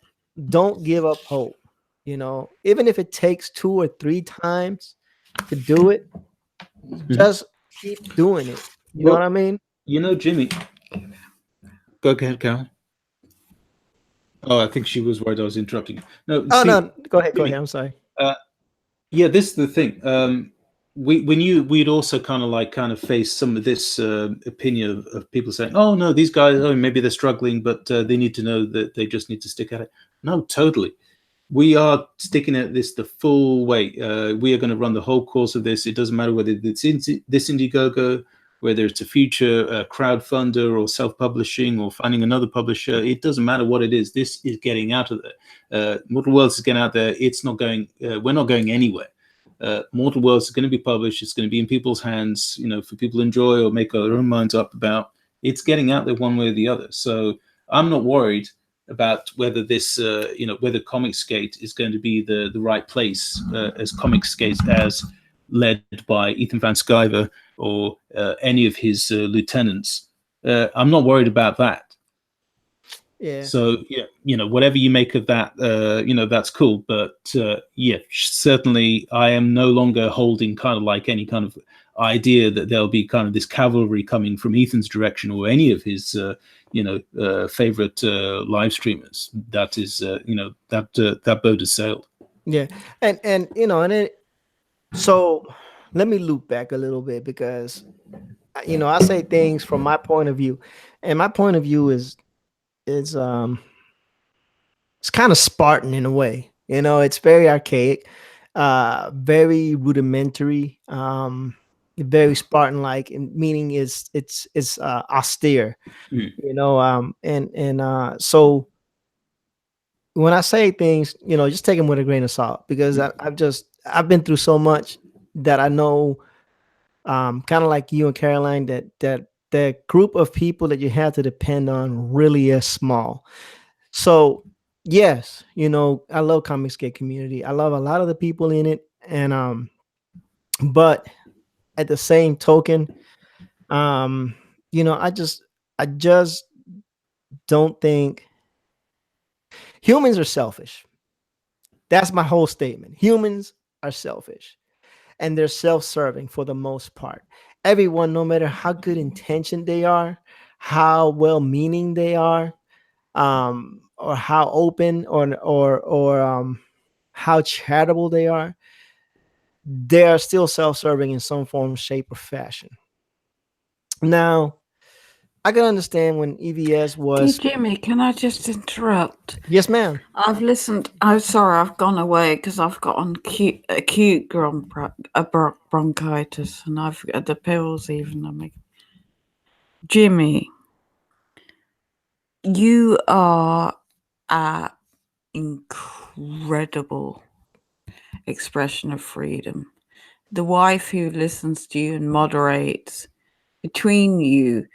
don't give up hope. You know, even if it takes 2 or 3 times to do it, Mhm. just keep doing it. You know what Well, I mean? Jimmy, go ahead, Carol. Oh, I think she was worried I was interrupting. No, Oh see, no, go ahead, go ahead. Jimmy. I'm sorry. Uh, yeah, this is the thing. We'd also kind of face some of this opinion of people saying, "Oh no, these guys, oh maybe they're struggling, but they need to know that they just need to stick at it." No, totally. We are sticking at this the full way. We are going to run the whole course of this. It doesn't matter whether it's this Indiegogo, whether it's a future crowdfunder or self-publishing or finding another publisher. It doesn't matter what it is. This is getting out of there. Mortal Worlds is getting out there. It's not going. We're not going anywhere. Mortal Worlds is going to be published. It's going to be in people's hands. For people to enjoy or make their own minds up about. It's getting out there one way or the other. So I'm not worried about whether this, whether Comicsgate is going to be the right place as Comicsgate as led by Ethan Van Sciver or any of his lieutenants. I'm not worried about that. Yeah. So yeah, whatever you make of that, that's cool. But yeah, certainly, I am no longer holding kind of like any kind of idea that there'll be kind of this cavalry coming from Ethan's direction or any of his, favorite live streamers. That is, that boat has sailed. Yeah. And and then so let me loop back a little bit because I say things from my point of view. And my point of view is it's kind of Spartan in a way. It's very archaic, very rudimentary, very Spartan like, meaning it's austere, Mm. and so when I say things, just take them with a grain of salt because I've been through so much that I know, kind of like you and Caroline, that the group of people that you have to depend on really is small. So yes, I love Comicsgate community. I love a lot of the people in it, and but at the same token, um, I just don't think humans are selfish. That's my whole statement. Humans are selfish and they're self-serving for the most part. Everyone, no matter how good intentioned they are, how well-meaning they are, or how open or how charitable they are still self-serving in some form, shape, or fashion. Now, I can understand when EVS Hey, was. Jimmy, can I just interrupt? Yes, ma'am. I've listened. I'm sorry, I've gone away because I've got acute bronchitis, and I've got the pills even. Jimmy, you are an incredible expression of freedom. The wife who listens to you and moderates between you.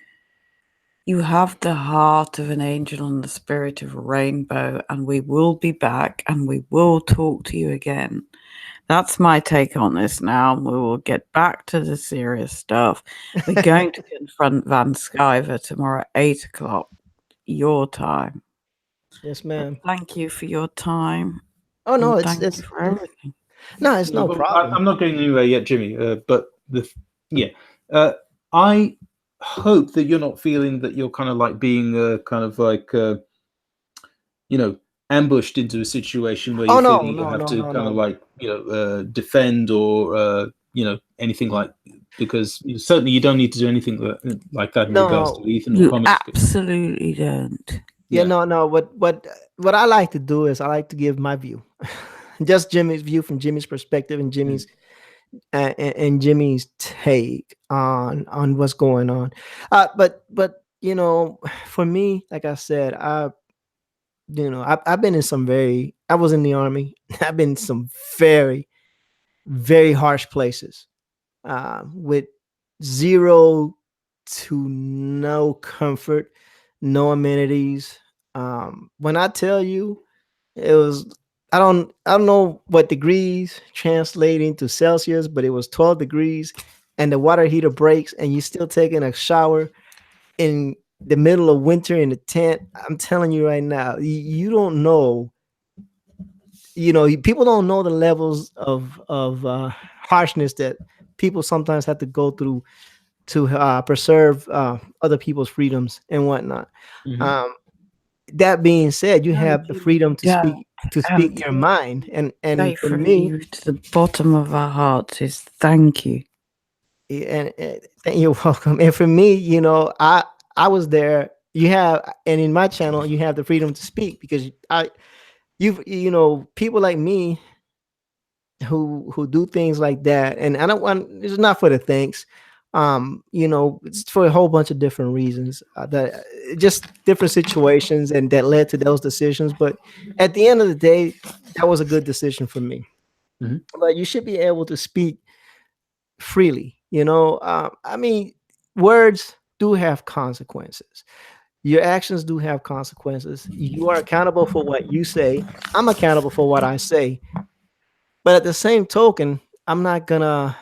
You have the heart of an angel and the spirit of a rainbow, and we will be back and we will talk to you again. That's my take on this now. We will get back to the serious stuff. We're going to confront Van Sciver tomorrow at 8 o'clock, your time. Yes, But ma'am. thank you for your time Oh no, and it's thank you it's for everything. no, it's No, no well, problem. I'm not going anywhere yet, Jimmy. But yeah, I hope that you're not feeling that you're kind of like being kind of like you know ambushed into a situation where Oh you're no, feeling you no, have no, to no, kind of no. like defend or anything like, because certainly you don't need to do anything like that in regards to No. Ethan or You comics. absolutely don't. Yeah, Yeah. no, no. What I like to do is I like to give my view, just Jimmy's view from Jimmy's perspective and Mm. and Jimmy's take on what's going on. But for me, like I said, I've been in some very. I was in the army. I've been in some very very harsh places, with zero to no comfort, no amenities. When I tell you, it was I don't know what degrees translate into Celsius, but it was 12 degrees, and the water heater breaks, and you're still taking a shower in the middle of winter in a tent. I'm telling you right now, you don't know. People don't know the levels of harshness that people sometimes have to go through to preserve other people's freedoms and whatnot. Hmm. Um, that being said, you Thank have the you, freedom to Jack. speak your mind, and Say for from me, you to the bottom of our hearts is thank you. you're welcome. And for me, I was there. You have, and in my channel, you have the freedom to speak because people like me who do things like that, and I don't want, it's not for the thanks. It's for a whole bunch of different reasons, that just different situations and that led to those decisions. But at the end of the day, that was a good decision for me. Hmm. But you should be able to speak freely. I mean, words do have consequences. Your actions do have consequences. You are accountable for what you say. I'm accountable for what I say. But at the same token, I'm not gonna,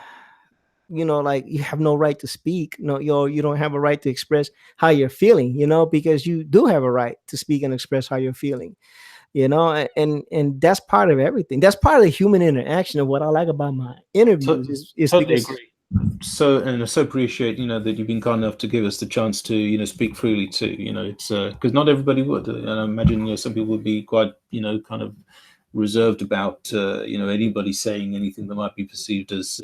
like, you have no right to speak. No, you don't have a right to express how you're feeling, because you do have a right to speak and express how you're feeling, and that's part of everything. That's part of the human interaction. Of what I like about my interviews is Totally because, agree. So, and I so appreciate, that you've been kind enough to give us the chance to, speak freely too. It's because not everybody would, and I imagine, some people would be quite, kind of reserved about, anybody saying anything that might be perceived as,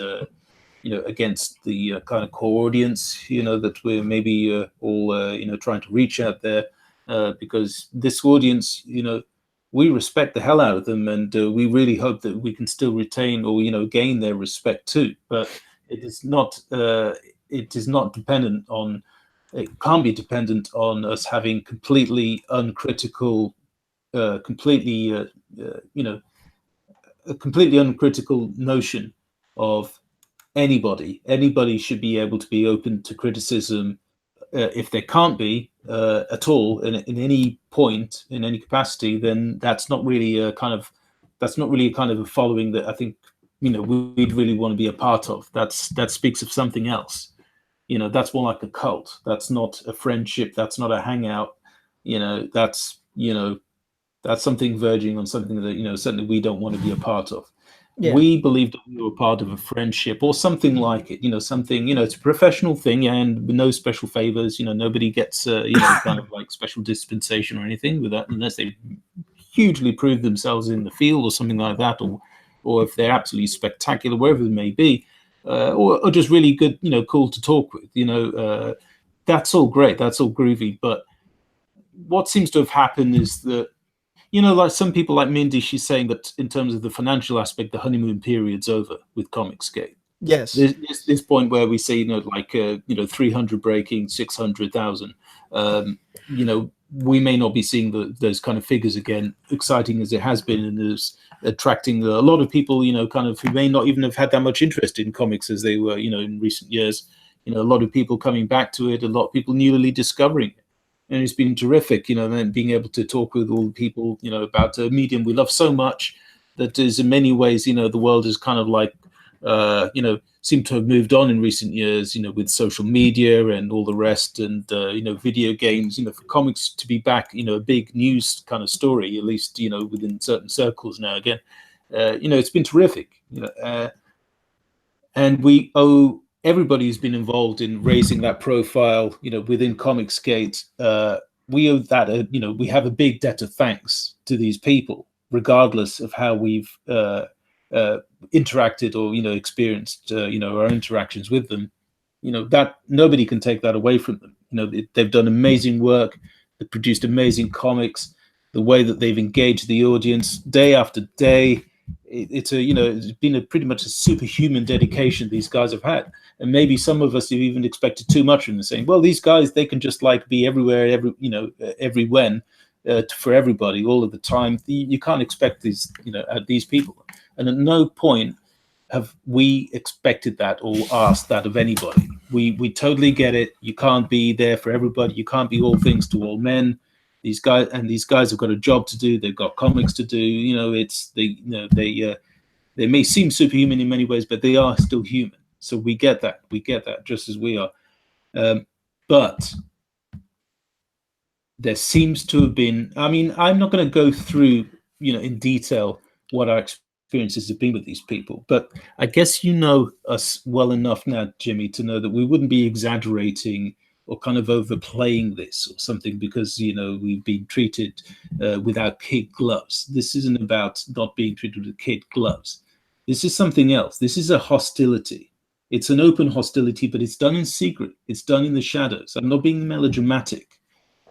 against the kind of core audience, that we're maybe all, trying to reach out there, because this audience, we respect the hell out of them, and we really hope that we can still retain or, gain their respect too. But it is not, dependent on, it can't be dependent on us having completely uncritical, completely, you know, a completely uncritical notion of anybody. Anybody should be able to be open to criticism. If there can't be at all in any point, in any capacity, then that's not really a kind of a following that I think we'd really want to be a part of. That speaks of something else. That's more like a cult. That's not a friendship. That's not a hangout. That's something verging on something that certainly we don't want to be a part of. yeah, We believe that we were part of a friendship or something like it. Something. It's a professional thing, and with no special favors. Nobody gets kind of like special dispensation or anything with that, unless they hugely prove themselves in the field or something like that, or if they're absolutely spectacular, wherever it may be, or just really good, cool to talk with. That's all great. That's all groovy, but what seems to have happened is that like some people like Mindy, she's saying that in terms of the financial aspect, the honeymoon period's over with Comicsgate. yes, This point where we say, like, 300 breaking, 600,000, we may not be seeing those kind of figures again, exciting as it has been, and is attracting a lot of people, kind of who may not even have had that much interest in comics as they were, in recent years. A lot of people coming back to it, a lot of people newly discovering it. And it's been terrific, and being able to talk with all the people, about a medium we love so much, that is in many ways, the world is kind of like, seem to have moved on in recent years, with social media and all the rest, and video games. For comics to be back, a big news kind of story, at least within certain circles now again. It's been terrific. And we owe everybody who's been involved in raising that profile, within Comicsgate. We owe that. We have a big debt of thanks to these people, regardless of how we've interacted or experienced our interactions with them. That nobody can take that away from them. They've done amazing work. They've produced amazing comics. The way that they've engaged the audience day after day, it's been a pretty much a superhuman dedication these guys have had. And maybe some of us have even expected too much from them, saying, well, these guys, they can just like be everywhere, every when, for everybody all of the time. You can't expect these people. And at no point have we expected that or asked that of anybody. We totally get it. You can't be there for everybody. You can't be all things to all men. These guys have got a job to do. They've got comics to do. They may seem superhuman in many ways, but they are still human. So we get that. We get that just as we are. But there seems to have been, I mean, I'm not going to go through, in detail what our experiences have been with these people, but I guess you know us well enough now, Jimmy, to know that we wouldn't be exaggerating or kind of overplaying this or something because, we've been treated without kid gloves. This isn't about not being treated with kid gloves. This is something else. This is a hostility. It's an open hostility, but it's done in secret. It's done in the shadows. I'm not being melodramatic.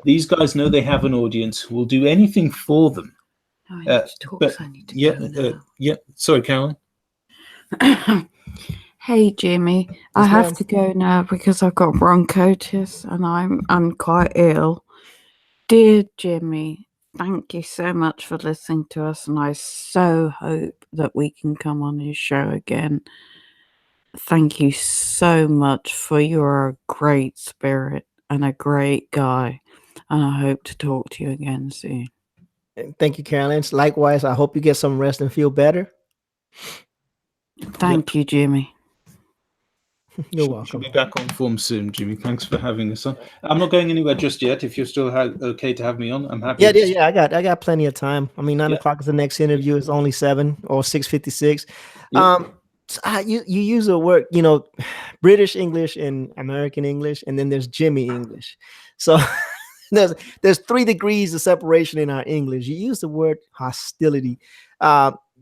These guys know they have an audience who will do anything for them. I need to talk, but so I need to yeah, go now. yeah. Sorry, Carolyn. Hey Jimmy, I have to go now because I've got bronchitis and I'm quite ill. Dear Jimmy, thank you so much for listening to us, and I so hope that we can come on his show again. Thank you so much for your great spirit and a great guy, and I hope to talk to you again soon. Thank you, Carolyn. Likewise, I hope you get some rest and feel better. Thank you, Jimmy. You're welcome. Should be back on form soon, Jimmy. Thanks for having us on. I'm not going anywhere just yet. If you're still okay to have me on, I'm happy. Yeah. I got plenty of time. I mean, 9:00 is the next interview. It's only 7 or 6:56. You use a word, British English and American English, and then there's Jimmy English. So there's 3 degrees of separation in our English. You use the word hostility.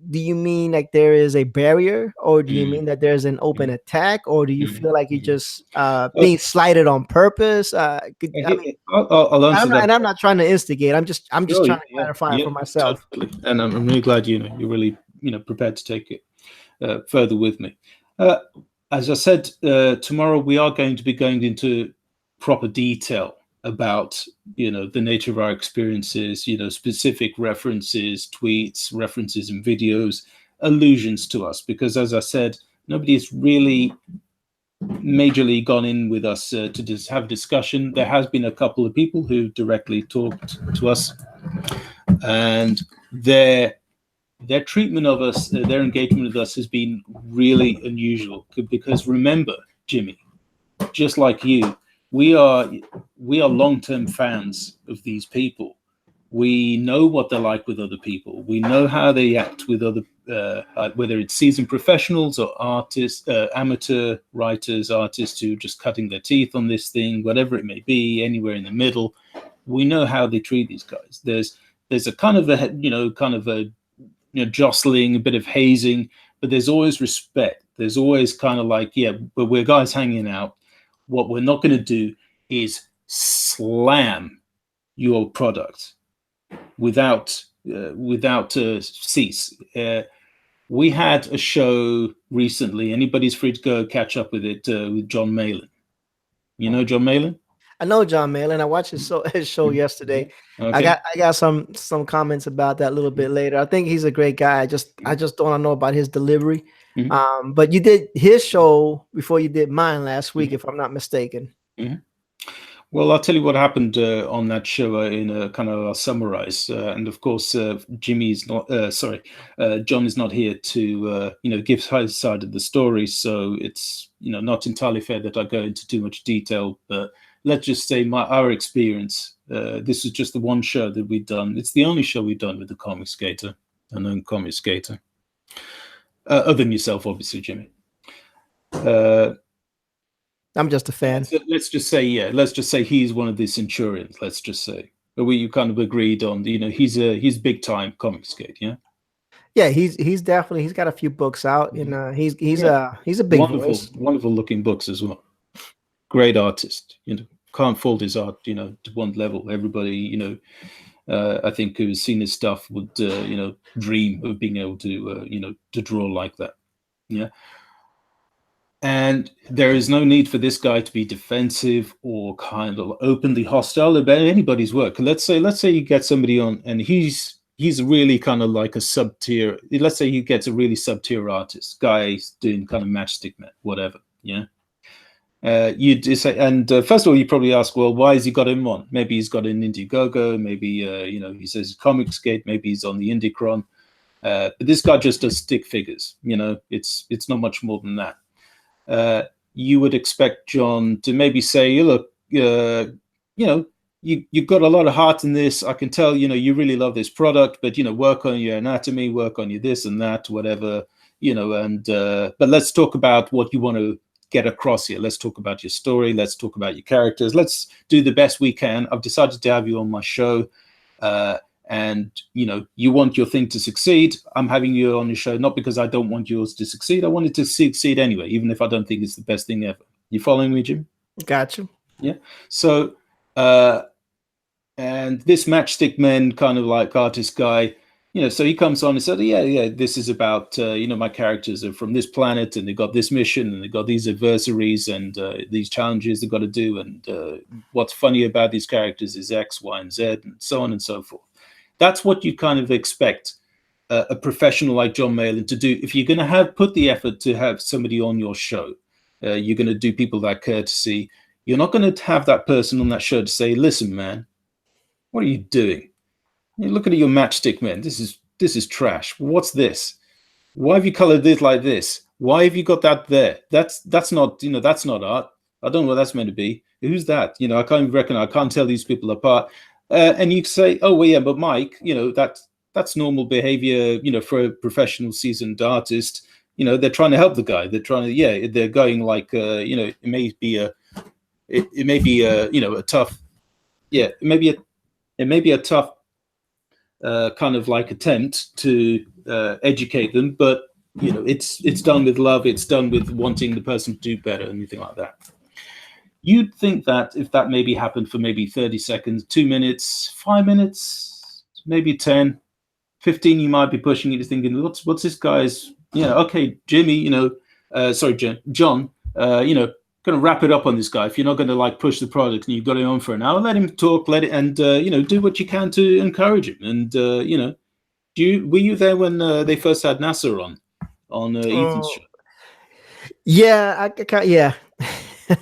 Do you mean like there is a barrier, or do you mean that there's an open attack, or do you feel like you just being slighted on purpose? I'll answer that. I'm not trying to instigate. I'm just trying to clarify for myself. Totally. And I'm really glad you're really prepared to take it further with me. As I said, tomorrow we are going to be going into proper detail about the nature of our experiences, specific references, tweets, references in videos, allusions to us, because as I said, nobody has really majorly gone in with us to just have a discussion. There has been a couple of people who directly talked to us, and their treatment of us, their engagement with us has been really unusual, because remember, Jimmy, just like you, we are long-term fans of these people. We know what they're like with other people. We know how they act with other, whether it's seasoned professionals or artists, amateur writers, artists who are just cutting their teeth on this thing, whatever it may be, anywhere in the middle. We know how they treat these guys. There's a kind of a jostling, a bit of hazing, but there's always respect. There's always kind of like, but we're guys hanging out. What we're not going to do is slam your product without cease. We had a show recently. Anybody's free to go catch up with it with John Malin. You know John Malin? I know John Malin. I watched his show yesterday. Okay. I got some comments about that a little bit later. I think he's a great guy. I just don't know about his delivery. But you did his show before you did mine last week, if I'm not mistaken. Well, I'll tell you what happened on that show in a kind of a summarize. And of course, John is not here to give his side of the story. So it's not entirely fair that I go into too much detail. But let's just say our experience. This is just the one show that we've done. It's the only show we've done with the comic skater, a known comic skater. Other than yourself, obviously, Jimmy. I'm just a fan. So let's just say he's one of the centurions. Let's just say, but you kind of agreed on, he's big time comic skate, yeah. Yeah, he's definitely, he's got a few books out, and he's a big wonderful looking books as well. Great artist, can't fault his art, to one level. Everybody, I think who's seen his stuff would, dream of being able to, to draw like that. Yeah. And there is no need for this guy to be defensive or kind of openly hostile about anybody's work. Let's say you get somebody on and he's really kind of like a sub-tier. Let's say he gets a really sub-tier artist, guys doing kind of Matchstick Man, whatever. Yeah. You'd say, and first of all, you probably ask, well, why has he got him on? Maybe he's got an Indiegogo. Maybe he says comic skate. Maybe he's on the Indicron. But this guy just does stick figures. It's not much more than that. You would expect John to maybe say, look, you've got a lot of heart in this. I can tell, you really love this product, but, work on your anatomy, work on your this and that, whatever, and, but let's talk about what you want to get across here. Let's talk about your story. Let's talk about your characters. Let's do the best we can. I've decided to have you on my show. And, you want your thing to succeed. I'm having you on the show, not because I don't want yours to succeed. I want it to succeed anyway, even if I don't think it's the best thing ever. You following me, Jim? Got you. Yeah. So, and this Matchstick Men kind of like artist guy, so he comes on and said, yeah, this is about, my characters are from this planet and they've got this mission and they've got these adversaries and these challenges they've got to do. And what's funny about these characters is X, Y, and Z, and so on and so forth. That's what you kind of expect a professional like John Malin to do. If you're going to put the effort to have somebody on your show, you're going to do people that courtesy. You're not going to have that person on that show to say, listen, man, what are you doing? You're looking at your Matchstick Men. This is trash. What's this? Why have you colored this like this? Why have you got that there? That's not, that's not art. I don't know what that's meant to be. Who's that? I can't even reckon. I can't tell these people apart. And you say, oh, well, yeah, but Mike, that's normal behavior, for a professional seasoned artist. They're trying to help the guy. They're trying to, they're going like, it may be a tough, it may be a tough kind of like attempt to educate them, but it's done with love. It's done with wanting the person to do better, anything like that. You'd think that if that maybe happened for maybe 30 seconds, 2 minutes, 5 minutes, maybe 10, 15, you might be pushing it, thinking, what's this guy's, okay, Jimmy, John, going to wrap it up on this guy. If you're not going to like push the product and you've got it on for an hour, let him talk, and do what you can to encourage him. And were you there when they first had NASA on Ethan's show? Yeah, yeah.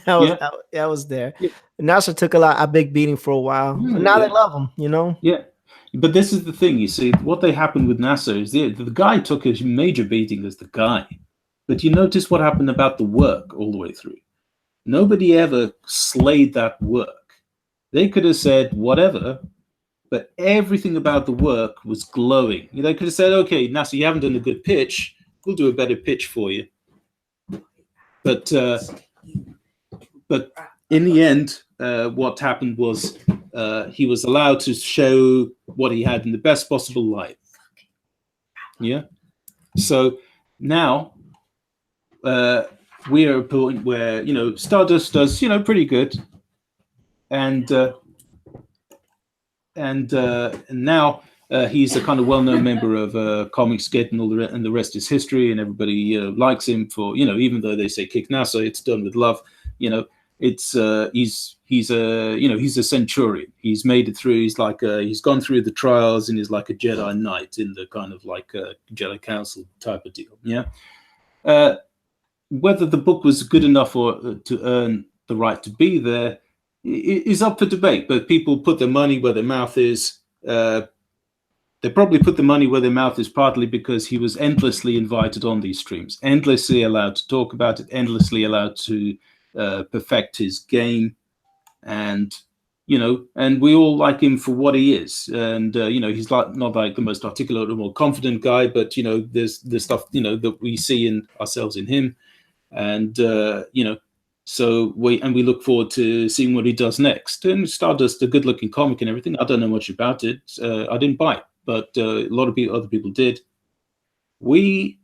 I was there. Yeah. NASA took a big beating for a while. But now they love him, Yeah. But this is the thing, you see, what they happened with NASA is the guy took a major beating as the guy. But you notice what happened about the work all the way through. Nobody ever slayed that work. They could have said whatever, but everything about the work was glowing. They could have said, okay, NASA, you haven't done a good pitch. We'll do a better pitch for you. But in the end, what happened was he was allowed to show what he had in the best possible light. Yeah. So now we are at a point where Stardust does pretty good, and now he's a kind of well-known member of Comicsgate and the rest is history, and everybody likes him for even though they say kick NASA, it's done with love. It's he's a centurion. He's made it through. He's like he's gone through the trials and he's like a Jedi Knight in the kind of like Jedi Council type of deal. Yeah. Whether the book was good enough or to earn the right to be there is up for debate. But people put their money where their mouth is. They probably put the money where their mouth is partly because he was endlessly invited on these streams, endlessly allowed to talk about it, endlessly allowed to perfect his game, and and we all like him for what he is. And he's not like the most articulate or more confident guy, but there's the stuff that we see in ourselves in him, and so we look forward to seeing what he does next. And Stardust, a good-looking comic and everything. I don't know much about it. I didn't buy it, but a lot of other people did. We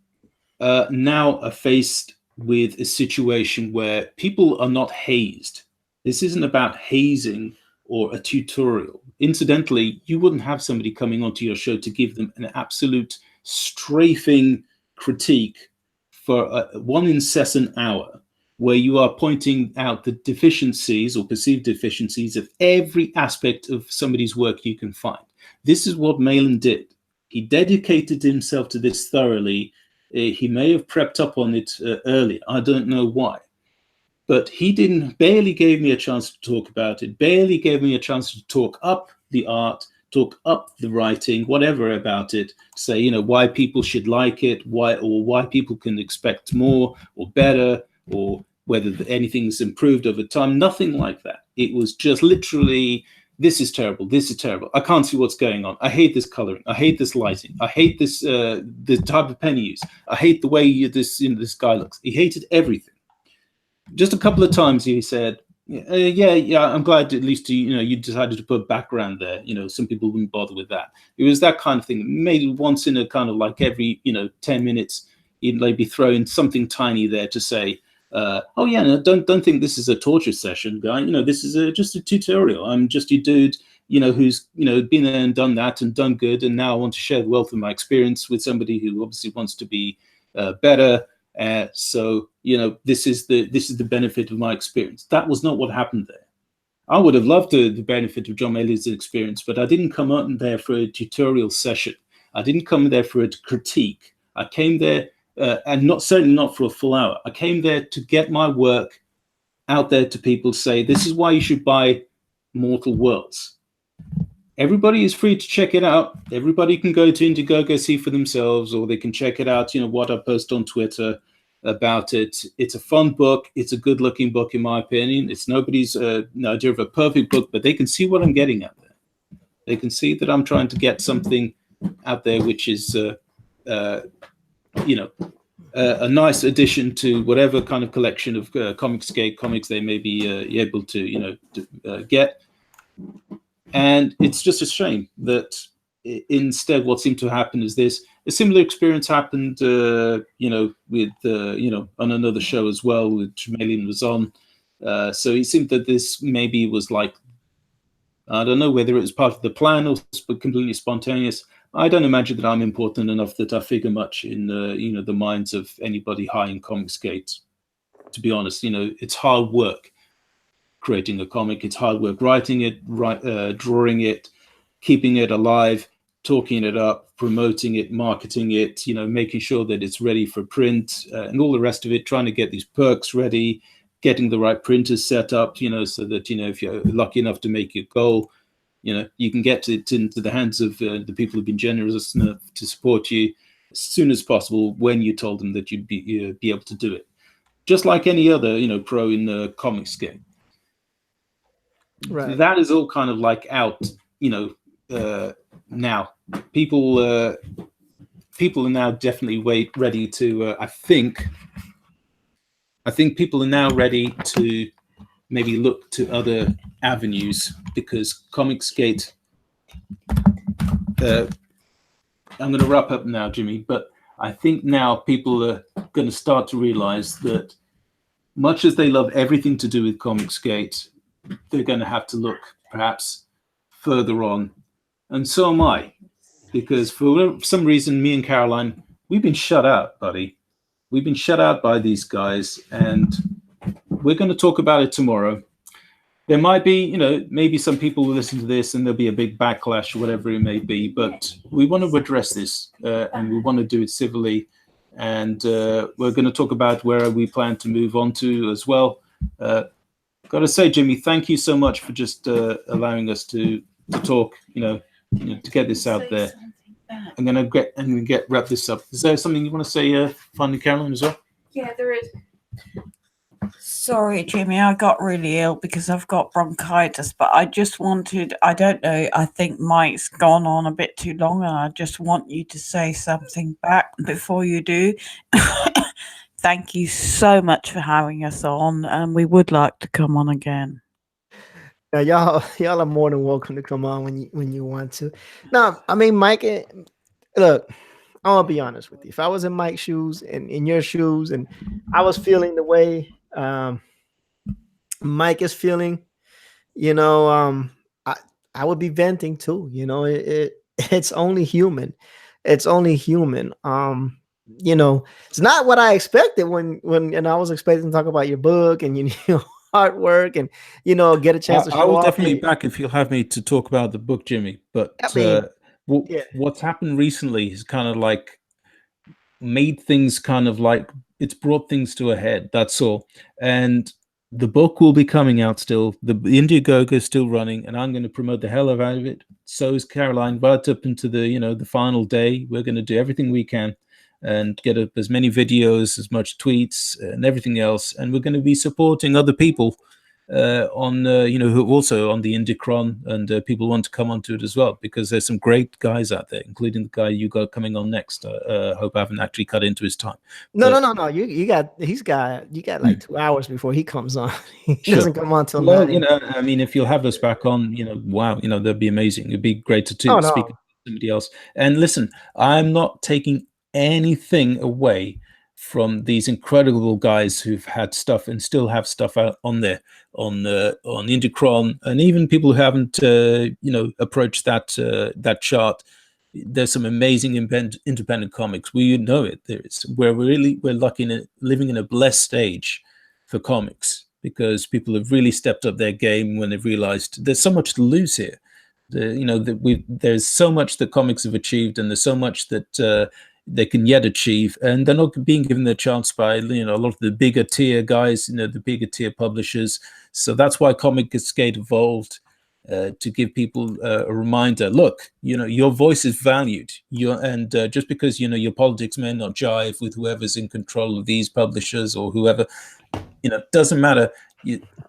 now are faced with a situation where people are not hazed. This isn't about hazing or a tutorial. Incidentally, you wouldn't have somebody coming onto your show to give them an absolute strafing critique for one incessant hour, where you are pointing out the deficiencies or perceived deficiencies of every aspect of somebody's work you can find. This is what Malin did. He dedicated himself to this thoroughly. He may have prepped up on it earlier. I don't know why. But he barely gave me a chance to talk about it, barely gave me a chance to talk up the art, talk up the writing, whatever about it, say, why people should like it, why people can expect more or better, or whether anything's improved over time. Nothing like that. It was just literally this is terrible. This is terrible. I can't see what's going on. I hate this coloring. I hate this lighting. I hate this the type of pen you use. I hate the way this guy looks. He hated everything. Just a couple of times he said, yeah, I'm glad at least you decided to put background there. Some people wouldn't bother with that. It was that kind of thing. Maybe once in a kind of like every 10 minutes, he'd maybe throw in something tiny there to say, oh yeah, no, don't think this is a torture session, guy. This is just a tutorial. I'm just a dude, who's been there and done that and done good, and now I want to share the wealth of my experience with somebody who obviously wants to be better. So this is the benefit of my experience. That was not what happened there. I would have loved the benefit of John Elliott's experience, but I didn't come out there for a tutorial session. I didn't come there for a critique. I came there. And certainly not for a full hour. I came there to get my work out there to people, say, this is why you should buy Mortal Worlds. Everybody is free to check it out. Everybody can go to Indiegogo, see for themselves, or they can check it out, what I post on Twitter about it. It's a fun book. It's a good looking book, in my opinion. It's nobody's idea of a perfect book, but they can see what I'm getting out there. They can see that I'm trying to get something out there which is a nice addition to whatever kind of collection of Comicsgate comics they may be able to, get. And it's just a shame that instead what seemed to happen is this. A similar experience happened, with, on another show as well, with Tremelian was on. So it seemed that this maybe was like, I don't know whether it was part of the plan or completely spontaneous. I don't imagine that I'm important enough that I figure much in the minds of anybody high in Comicsgate. To be honest, it's hard work creating a comic. It's hard work writing it, drawing it, keeping it alive, talking it up, promoting it, marketing it. Making sure that it's ready for print and all the rest of it. Trying to get these perks ready, getting the right printers set up. So that if you're lucky enough to make your goal, you can get it into the hands of the people who've been generous enough to support you as soon as possible when you told them that you'd be able to do it. Just like any other, pro in the Comicsgate. Right. That is all kind of like out, now. People are now definitely ready to, I think people are now ready to maybe look to other avenues, because Comicsgate, I'm going to wrap up now, Jimmy, but I think now people are going to start to realize that much as they love everything to do with Comicsgate, they're going to have to look perhaps further on. And so am I, because for some reason, me and Caroline, we've been shut out, buddy. We've been shut out by these guys, and we're going to talk about it tomorrow. There might be, maybe some people will listen to this and there'll be a big backlash or whatever it may be, but we want to address this and we want to do it civilly. And we're going to talk about where we plan to move on to as well. Got to say, Jimmy, thank you so much for just allowing us to talk, to get this out there. I'm going to wrap this up. Is there something you want to say, finally, Caroline, as well? Yeah, there is. Sorry, Jimmy, I got really ill because I've got bronchitis, but I just wanted, I don't know, I think Mike's gone on a bit too long, and I just want you to say something back before you do. Thank you so much for having us on, and we would like to come on again. Now, y'all are more than welcome to come on when you want to. No, I mean, Mike, look, I'm gonna be honest with you. If I was in Mike's shoes and in your shoes, and I was feeling the way Mike is feeling, I would be venting too. It's only human. It's only human. It's not what I expected when I was expecting to talk about your book and artwork and get a chance to show I will off. definitely back if you'll have me to talk about the book, Jimmy. But what's happened recently is kind of like made things kind of like it's brought things to a head. That's all. And the book will be coming out still. The Indiegogo is still running, and I'm going to promote the hell out of it. So is Caroline. Right up into the final day, we're going to do everything we can and get up as many videos, as much tweets, and everything else. And we're going to be supporting other people on who also on the Indicron, and people want to come onto it as well, because there's some great guys out there, including the guy you got coming on next. Hope I haven't actually cut into his time, No, no, but no, no. You got like 2 hours before he comes on. He sure. doesn't come on till Well, 9. I mean, if you'll have us back on, wow, that'd be amazing. It'd be great Oh to speak to no. somebody else. And listen, I'm not taking anything away from these incredible guys who've had stuff and still have stuff out on there on Indicron, and even people who haven't, approached that chart. There's some amazing independent comics. We know it. There is. We're lucky in living in a blessed stage for comics, because people have really stepped up their game when they've realized there's so much to lose here. There's so much that comics have achieved, and there's so much that they can yet achieve, and they're not being given the chance by a lot of the bigger tier guys, the bigger tier publishers. So that's why Comic Cascade evolved, to give people a reminder. Look, your voice is valued. And just because your politics may not jive with whoever's in control of these publishers or whoever, doesn't matter.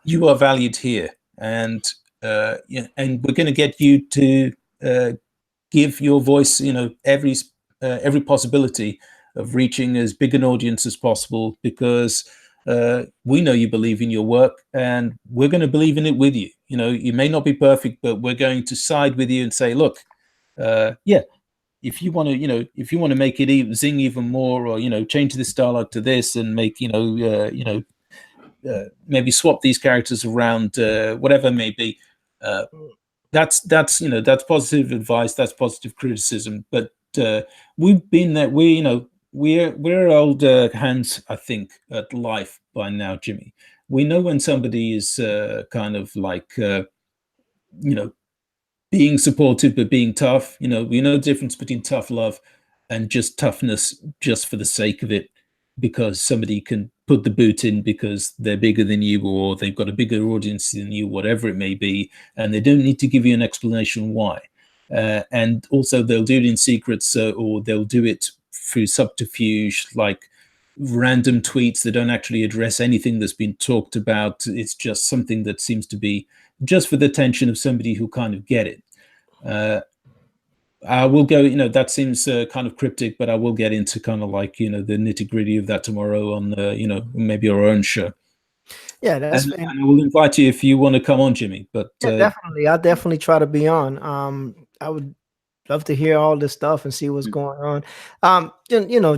You are valued here, and and we're going to get you to give your voice, every possibility of reaching as big an audience as possible, because we know you believe in your work, and we're going to believe in it with you. You may not be perfect, but we're going to side with you and say, look, yeah, if you want to, make it zing even more, or change this dialogue to this, and make maybe swap these characters around, whatever it may be. That's positive advice. That's positive criticism. But we've been there. We're old hands, I think, at life by now, Jimmy. We know when somebody is kind of like being supportive but being tough. We know the difference between tough love and just toughness, just for the sake of it, because somebody can put the boot in because they're bigger than you, or they've got a bigger audience than you, whatever it may be, and they don't need to give you an explanation why. And also, they'll do it in secret, or they'll do it through subterfuge, like random tweets that don't actually address anything that's been talked about. It's just something that seems to be just for the attention of somebody who kind of get it. I will go, that seems kind of cryptic, but I will get into kind of like, the nitty gritty of that tomorrow on, maybe our own show. Yeah, that's And I will invite you if you want to come on, Jimmy. But yeah, definitely. I'll definitely try to be on. I would love to hear all this stuff and see what's going on.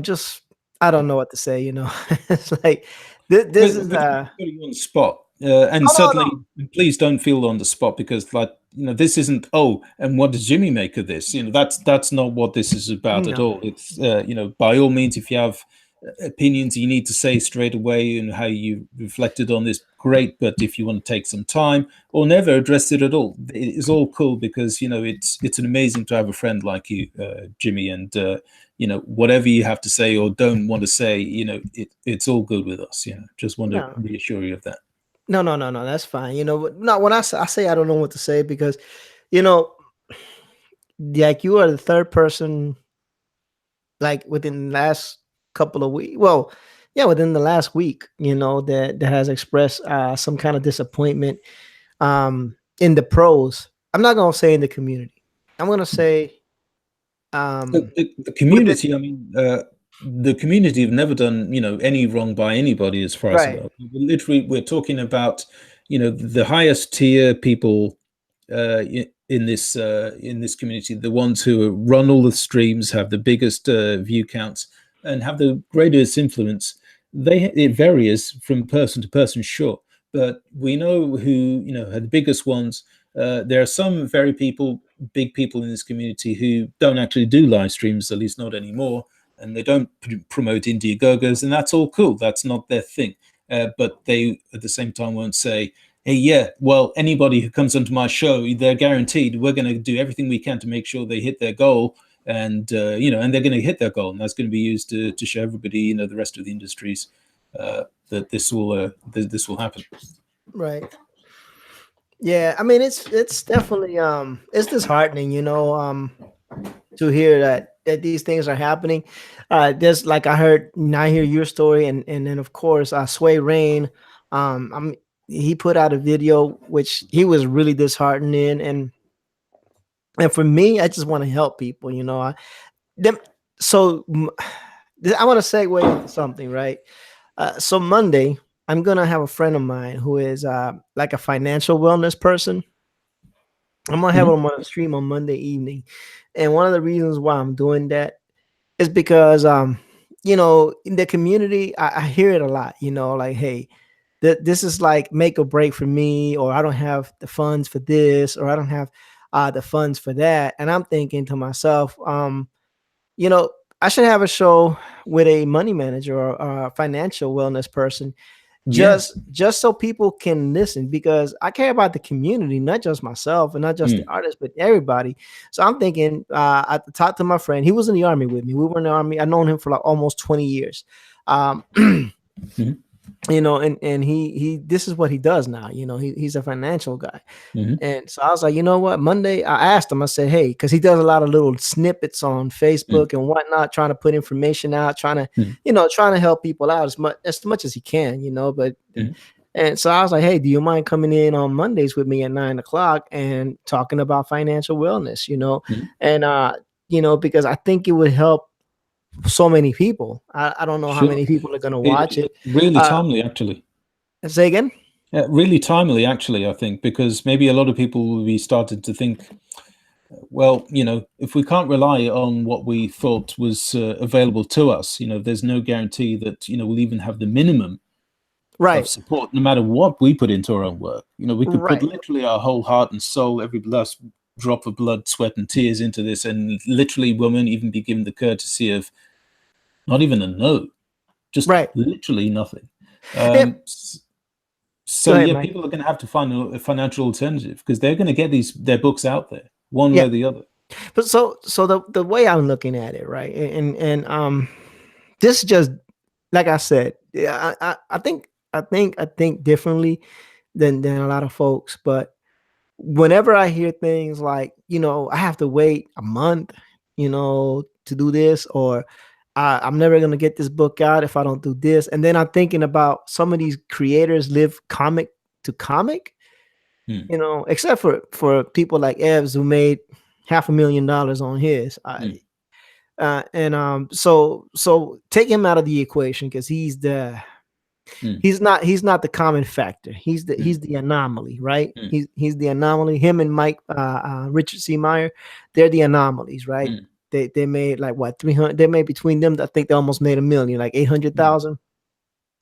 Just I don't know what to say. It's like this is putting you on the spot, and oh, no, certainly, no. please don't feel on the spot, because, like, this isn't. Oh, and what does Jimmy make of this? That's not what this is about at No. all. It's by all means, if you have opinions you need to say straight away, and how you reflected on this, great. But if you want to take some time, or never address it at all, it's all cool, because it's an amazing to have a friend like you, Jimmy, and whatever you have to say or don't want to say, it's all good with us. Just want to No. reassure you of that. No, no, no, no. That's fine. No, when I say I don't know what to say, because you know, like, you are the third person, like, within the last couple of weeks. Well, yeah, within the last week, that has expressed some kind of disappointment in the pros. I'm not gonna say in the community. I'm gonna say The within. community, I mean, the community have never done, any wrong by anybody, as far as I'm Right. aware. We're talking about, the highest tier people in this community, the ones who run all the streams, have the biggest view counts, and have the greatest influence. It varies from person to person, sure, but we know who are the biggest ones. There are some big people in this community who don't actually do live streams, at least not anymore, and they don't promote Indiegogos, and that's all cool. That's not their thing. But they, at the same time, won't say, hey, yeah, well, anybody who comes onto my show, they're guaranteed we're going to do everything we can to make sure they hit their goal, and and they're going to hit their goal, and that's going to be used to show everybody, the rest of the industries, that this will happen. Right. Yeah, I mean, it's definitely it's disheartening, to hear that these things are happening. There's, like, I hear your story, and then, of course, Sway Rain. he put out a video which he was really disheartened in, and for me, I just want to help people. Them. So I want to segue into something, right? So Monday, I'm gonna have a friend of mine who is like a financial wellness person. I'm gonna have Mhm. him on a stream on Monday evening, and one of the reasons why I'm doing that is because in the community, I hear it a lot. Like, hey, this is like make or break for me, or I don't have the funds for this, or I don't have the funds for that, and I'm thinking to myself, you know, I should have a show with a money manager or a financial wellness person, Yes. just so people can listen, because I care about the community, not just myself and not just the Mm. artist, but everybody. So I'm thinking, I talked to my friend. He was in the army with me. We were in the army. I've known him for like almost 20 years. Um, Mhm. and he this is what he does now. He's a financial guy. Mhm. And so I was like, you know what? Monday, I asked him, I said, hey, because he does a lot of little snippets on Mm. Facebook and whatnot, trying to put information out, Mm. trying to help people out as much as he can, But Mm. and so I was like, hey, do you mind coming in on Mondays with me at 9 o'clock and talking about financial wellness, Mm. And because I think it would help so many people. I don't know how Sure. many people are gonna watch it. Really Uh timely, actually. Say again? Really timely, actually, I think, because maybe a lot of people will be started to think, well, if we can't rely on what we thought was available to us, there's no guarantee that, we'll even have the minimum of Right. support, no matter what we put into our own work. We could put Right. literally our whole heart and soul, every last drop of blood, sweat, and tears into this, and literally we won't even be given the courtesy of not even a no, just Right. literally nothing. And, go So ahead, yeah, Mike. people are going to have to find a financial alternative because they're going to get their books out there one way Yeah. or the other. But so the way I'm looking at it, right? And this just like I said, yeah, I think differently than a lot of folks. But whenever I hear things like, I have to wait a month, to do this, or I'm never gonna get this book out if I don't do this. And then I'm thinking about some of these creators live comic to comic, Hmm. except for people like Evs who made $500,000 on his. Hmm. So take him out of the equation because Hmm. he's not the common factor. He's the Hmm. he's the anomaly, right? Hmm. He's the anomaly. Him and Mike Richard C. Meyer, they're the anomalies, right? Hmm. They made like what 300. They made between them. I think they almost made 1 million, like 800,000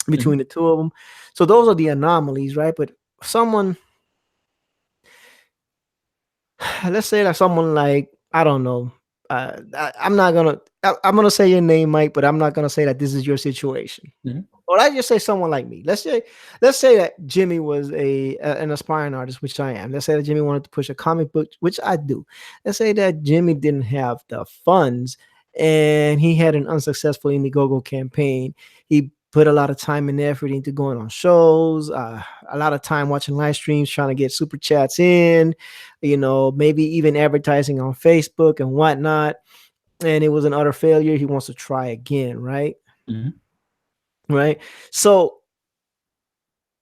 Hmm. between the two of them. So those are the anomalies, right? But someone, let's say like someone like, I don't know. I'm not gonna. I'm gonna say your name, Mike, but I'm not gonna say that this is your situation. Hmm. Or I just say someone like me. Let's say that Jimmy was an aspiring artist, which I am. Let's say that Jimmy wanted to push a comic book, which I do. Let's say that Jimmy didn't have the funds and he had an unsuccessful Indiegogo campaign. He put a lot of time and effort into going on shows, a lot of time watching live streams, trying to get super chats in, maybe even advertising on Facebook and whatnot. And it was an utter failure. He wants to try again, right? Hmm. Right. So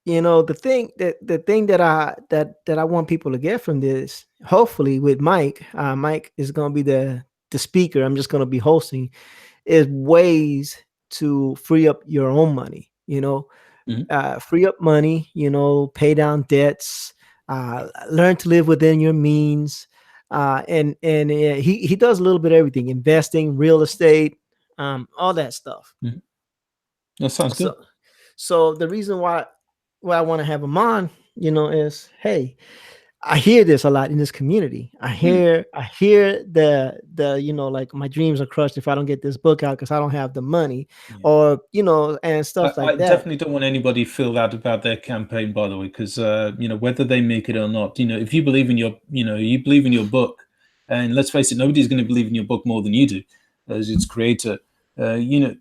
the thing that I want people to get from this, hopefully with Mike is going to be the speaker. I'm just going to be hosting, is ways to free up your own money. Hmm. Free up money. Pay down debts. Learn to live within your means. And he does a little bit of everything: investing, real estate, all that stuff. Hmm. That sounds good. So so the reason why I want to have him on, is, hey, I hear this a lot in this community. I Hmm. hear I hear the like my dreams are crushed if I don't get this book out because I don't have the money, Yeah. or and stuff I like that. definitely don't want anybody to feel that about their campaign, by the way, because whether they make it or not, if you believe in you believe in your book, and let's face it, nobody's going to believe in your book more than you do, as its creator. Uh, you know,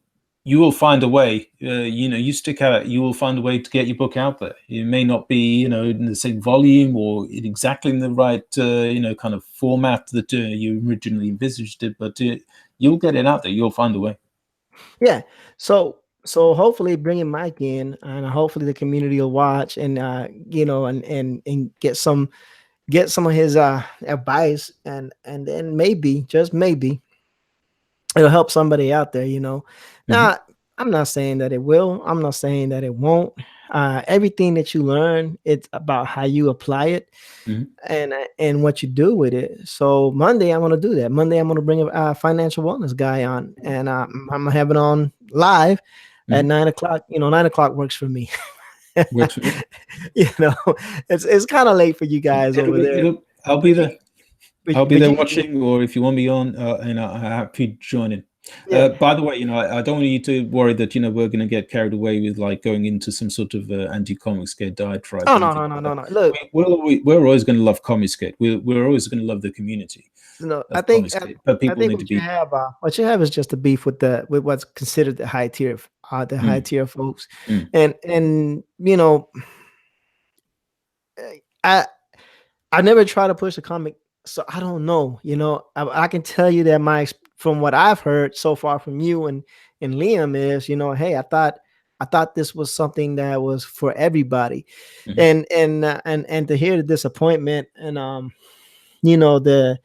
you will find a way. You stick at it, you will find a way to get your book out there. It may not be, in the same volume or exactly in the right, kind of format that you originally envisaged it, but you'll get it out there. You'll find a way. Yeah. So so hopefully bringing Mike in, and hopefully the community will watch, and and get some of his advice, and then maybe, just maybe, it'll help somebody out there. Hmm. Now, I'm not saying that it will. I'm not saying that it won't. Everything that you learn, it's about how you apply it, Hmm. and what you do with it. So Monday, I'm gonna do that. Monday, I'm gonna bring a financial wellness guy on, and I'm gonna have it on live at Hmm. 9 o'clock. 9 o'clock works for me. Works for me. you know, it's kind of late for you guys over there, I'll be but you, there. I'll be but there you, watching, or if you want me on, and I'm happy to join in. yeah. By the way, I don't want you to worry that we're going to get carried away with like going into some sort of anti-Comicsgate diatribe Oh, or no, anything no, like no, that. no, no. Look, We're always going to love Comicsgate. We're always going to love the community I of think Comicsgate, but people need to be. what you have is just a beef with what's considered the high Mm, tier folks, mm, and I I never try to push a comic, so I don't know. I can tell you that from what I've heard so far from you and Liam is, hey, I thought this was something that was for everybody, mhm. and to hear the disappointment, and the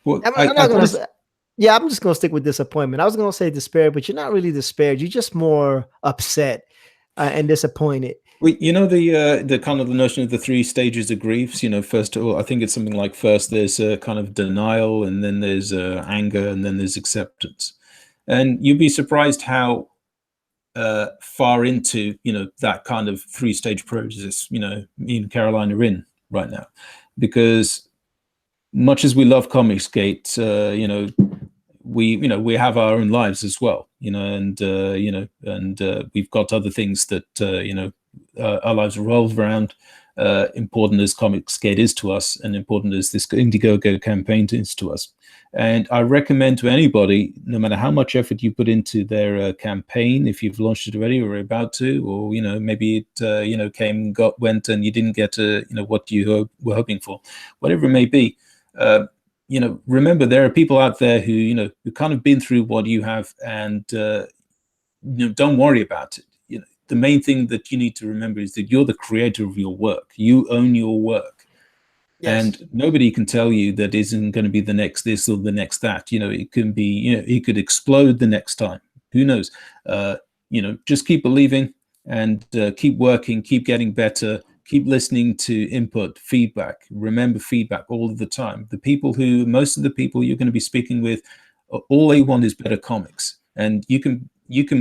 Well, I'm I not gonna gotta. say. Yeah, I'm just gonna stick with disappointment. I was gonna say despair, but you're not really despaired. You're just more upset and disappointed. Well, the kind of the notion of the three stages of griefs. First of all, I think it's something like first there's kind of denial, and then there's anger, and then there's acceptance. And you'd be surprised how far into that kind of three-stage process me and Caroline are in right now, because much as we love Comicsgate, we have our own lives as well, and we've got other things that our lives revolve around. Important as Comicsgate is to us, and important as this Indiegogo campaign is to us. And I recommend to anybody, no matter how much effort you put into their campaign, if you've launched it already or are about to, or maybe it went and you didn't get what you were hoping for, whatever it may be. Uh, remember there are people out there who kind of been through what you have, and don't worry about it. The main thing that you need to remember is that you're the creator of your work. You own your work, Yes, and nobody can tell you that isn't going to be the next this or the next that. It can be, it could explode the next time. Who knows? Just keep believing, and keep working, keep getting better, keep listening to input, feedback. Remember feedback all of the time. Most of the people you're going to be speaking with, all they want is better comics, and you can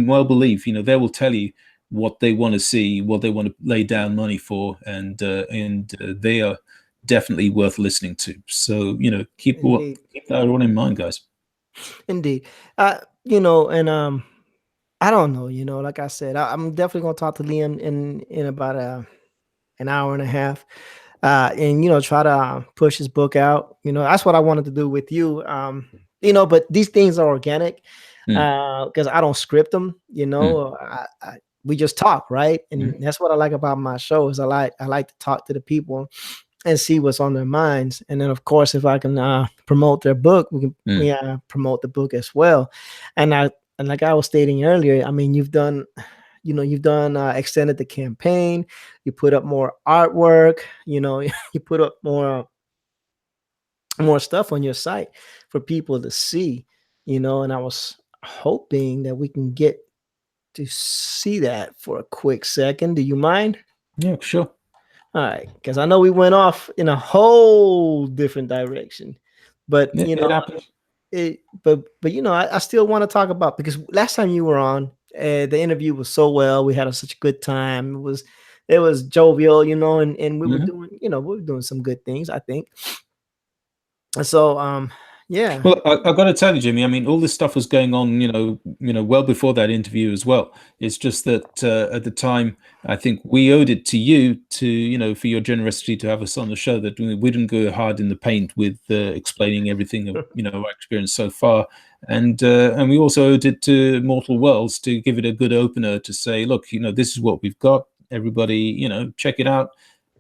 well believe, they will tell you what they want to see, what they want to lay down money for, and they are definitely worth listening to. So indeed, keep that one in mind, guys. indeed. And I don't know. Like I said, I'm definitely gonna talk to Liam in about an hour and a half, and try to push his book out. That's what I wanted to do with you. But these things are organic, Mm, because I don't script them. mm, We just talk, right? And mm, that's what I like about my show is I like to talk to the people and see what's on their minds. And then, of course, if I can promote their book, we can mm, promote the book as well. And like I was stating earlier, I mean, you've done extended the campaign, you put up more artwork, you put up more stuff on your site for people to see, and I was hoping that we can get to see that for a quick second. Do you mind? yeah, sure. All right, because I know we went off in a whole different direction, but It happens. I still want to talk about, because last time you were on, the interview was so well. We had such a good time. It was jovial, and we were Mhm. doing some good things, I think. And so, yeah, Well, I've got to tell you, Jimmy. I mean, all this stuff was going on, well before that interview as well. It's just that at the time, I think we owed it to you to, for your generosity to have us on the show. That we didn't go hard in the paint with explaining everything of, our experience so far, and we also owed it to Mortal Worlds to give it a good opener to say, look, this is what we've got. Everybody, check it out,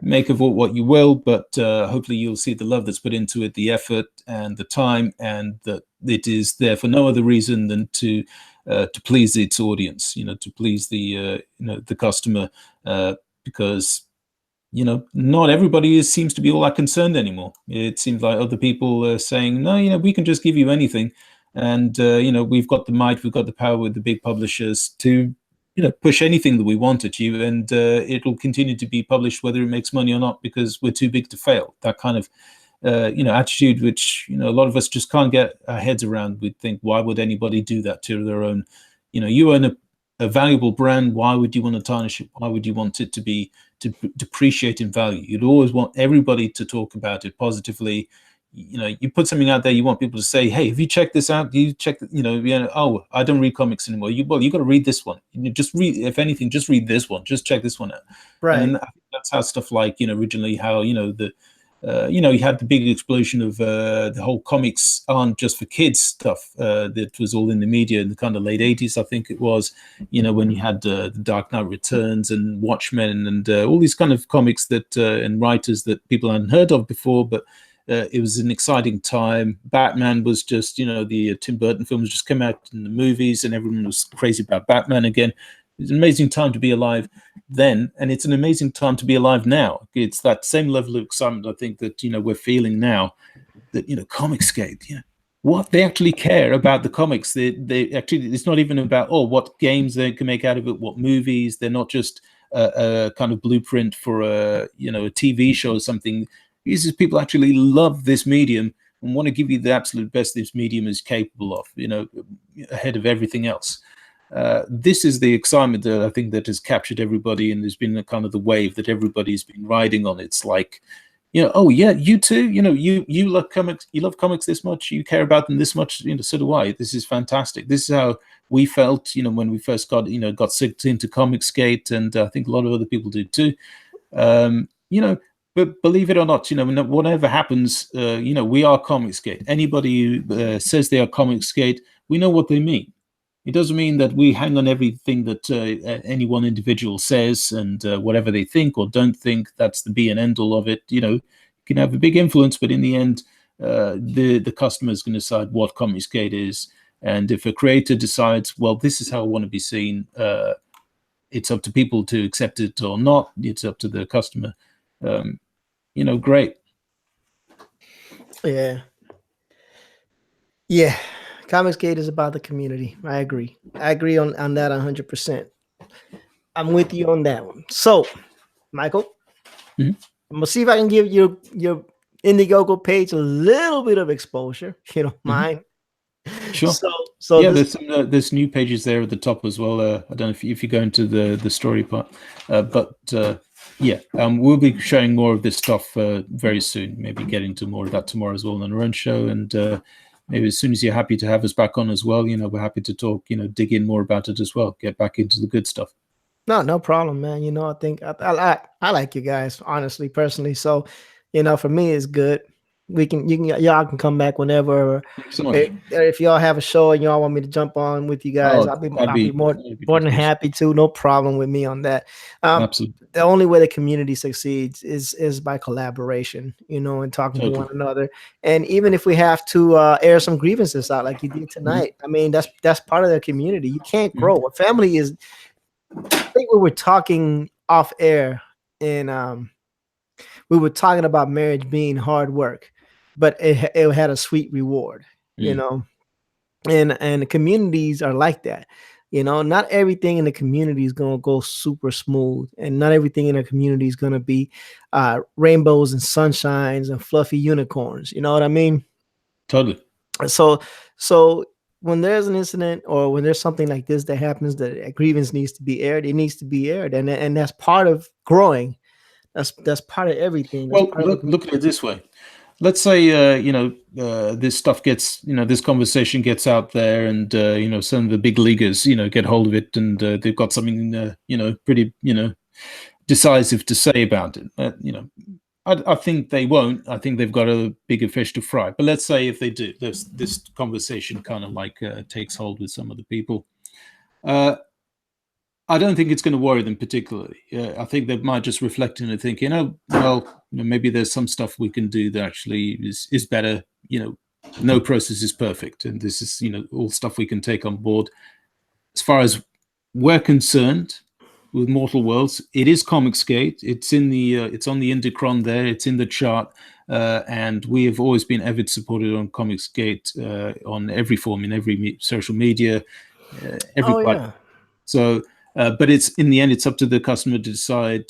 make of it what you will, but hopefully you'll see the love that's put into it, the effort and the time, and that it is there for no other reason than to to please its audience, to please the customer, because not everybody seems to be all that concerned anymore. It seems like other people are saying, no, we can just give you anything, and we've got the might, we've got the power with the big publishers to push anything that we want at you, and it'll continue to be published whether it makes money or not, because we're too big to fail. That kind of attitude, which a lot of us just can't get our heads around. We'd think, why would anybody do that to their own? You own a valuable brand. Why would you want to tarnish it? Why would you want it to depreciate in value? You'd always want everybody to talk about it positively. You put something out there, you want people to say, hey, have you checked this out? Do you check, oh, I don't read comics anymore. You got to read this one. Just read, if anything, just read this one. Just check this one out. Right. And I think that's how stuff like, originally how, you had the big explosion of the whole comics aren't just for kids stuff that was all in the media in the kind of late 80s, I think it was, when you had the Dark Knight Returns and Watchmen and all these kind of comics that and writers that people hadn't heard of before, but it was an exciting time. Batman was just, the Tim Burton films just came out in the movies and everyone was crazy about Batman again. It's an amazing time to be alive then, and it's an amazing time to be alive now. It's that same level of excitement, I think, that we're feeling now. That Comicsgate, what they actually care about the comics. They actually, it's not even about what games they can make out of it, what movies. They're not just a kind of blueprint for a TV show or something. These is people actually love this medium and want to give you the absolute best this medium is capable of. Ahead of everything else. This is the excitement that I think that has captured everybody, and there's been a kind of the wave that everybody's been riding on. It's like, oh yeah, you too, you love comics, this much, you care about them this much, so do I. This is fantastic. This is how we felt, when we first got sucked into Comicsgate, and I think a lot of other people did too. But believe it or not, whatever happens, we are Comicsgate. Anybody who says they are Comicsgate, we know what they mean. It doesn't mean that we hang on everything that any one individual says and whatever they think or don't think. That's the be and end all of it. You can have a big influence, but in the end, the customer is going to decide what Comicsgate is. And if a creator decides, well, this is how I want to be seen, it's up to people to accept it or not. It's up to the customer. Great. Yeah. Comicsgate is about the community. I agree on that 100%. I'm with you on that one. So, Michael, I'm gonna see if I can give your Indiegogo page a little bit of exposure, if you don't mind. Sure. So yeah, there's new pages there at the top as well. I don't know if you go into the story part, but we'll be showing more of this stuff very soon. Maybe getting to more of that tomorrow as well on our own show, and maybe as soon as you're happy to have us back on as well, we're happy to talk. Dig in more about it as well. Get back into the good stuff. No problem, man. I think I like you guys, honestly, personally. So, for me, it's good. Y'all can come back whenever. If y'all have a show and y'all want me to jump on with you guys, I'll be more than happy to. No problem with me on that. Absolutely. The only way the community succeeds is by collaboration, and talking to one another. And even if we have to air some grievances out like you did tonight, I mean, that's part of the community. You can't grow. A family is. I think we were talking off air, and we were talking about marriage being hard work, but it had a sweet reward, and the communities are like that. Not everything in the community is going to go super smooth, and not everything in the community is going to be rainbows and sunshines and fluffy unicorns. You know what I mean? Totally. So when there's an incident or when there's something like this that happens, that a grievance needs to be aired, it needs to be aired, and that's part of growing. That's part of everything. Well, look at it this way. Let's say this stuff gets, this conversation gets out there, and some of the big leaguers get hold of it, and they've got something pretty decisive to say about it. I think they won't. I think they've got a bigger fish to fry. But let's say if they do, this conversation kind of like takes hold with some of the people. I don't think it's going to worry them particularly. I think they might just reflect and think, maybe there's some stuff we can do that actually is better. No process is perfect, and this is all stuff we can take on board. as far as we're concerned, with Mortal Worlds, it is Comicsgate. It's in the it's on the Indicron there. It's in the chart, and we have always been avid supported on Comicsgate on every form, in every social media, Oh everybody. yeah. So, but it's in the end, it's up to the customer to decide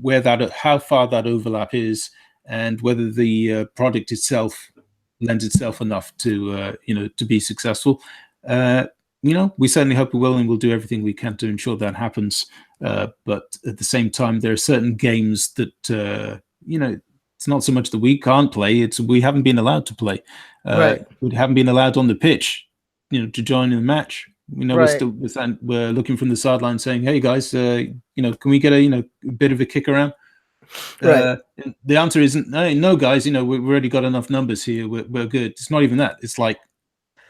where that, how far that overlap is, and whether the product itself lends itself enough to to be successful. We certainly hope we will, and we'll do everything we can to ensure that happens. But at the same time, there are certain games that it's not so much that we can't play; it's we haven't been allowed to play. Right. We haven't been allowed on the pitch, to join in the match. Right. We're looking from the sideline saying, "Hey guys, can we get a bit of a kick around?" Right. The answer isn't no, guys. We've already got enough numbers here. We're good. It's not even that. It's like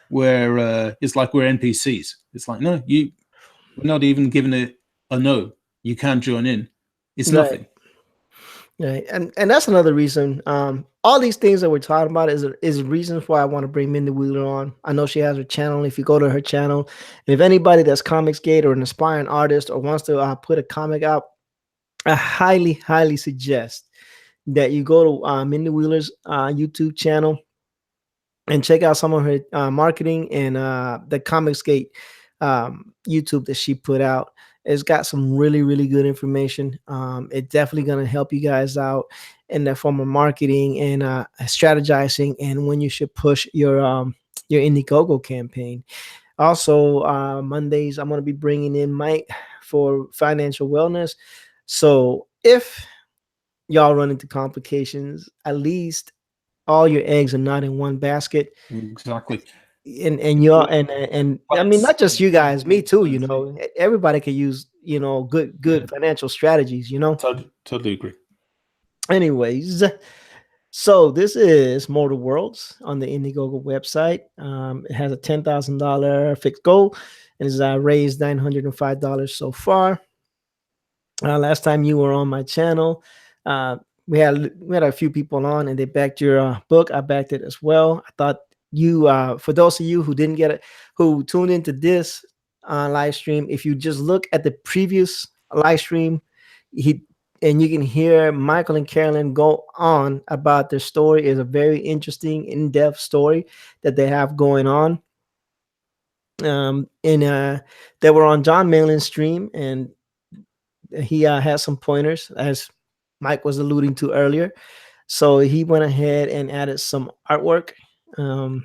we're NPCs. It's like no, we're not even given a no. You can't join in. It's Right. nothing. Right. And that's another reason. All these things that we're talking about is reasons why I want to bring Mindy Wheeler on. I know she has her channel. If you go to her channel, and if anybody that's Comicsgate or an aspiring artist or wants to put a comic out, I highly, highly suggest that you go to Mindy Wheeler's YouTube channel and check out some of her marketing and the Comicsgate YouTube that she put out. It's got some really, really good information. It's definitely going to help you guys out in the form of marketing and strategizing, and when you should push your Indiegogo campaign. Also, Mondays I'm going to be bringing in Mike for financial wellness. So if y'all run into complications, at least all your eggs are not in one basket. Exactly. And y'all and I mean, not just you guys, me too. Everybody could use good financial strategies. Totally agree. Anyways, so this is Mortal Worlds on the Indiegogo website. It has a $10,000 fixed goal, and it's raised $905 so far. Last time you were on my channel, we had a few people on, and they backed your book. I backed it as well. I thought you, for those of you who didn't get it, who tuned into this live stream, if you just look at the previous live stream, and you can hear Michael and Carolyn go on about their story. Is a very interesting, in-depth story that they have going on. And they were on John Malin's stream, and he had some pointers, as Mike was alluding to earlier. So he went ahead and added some artwork and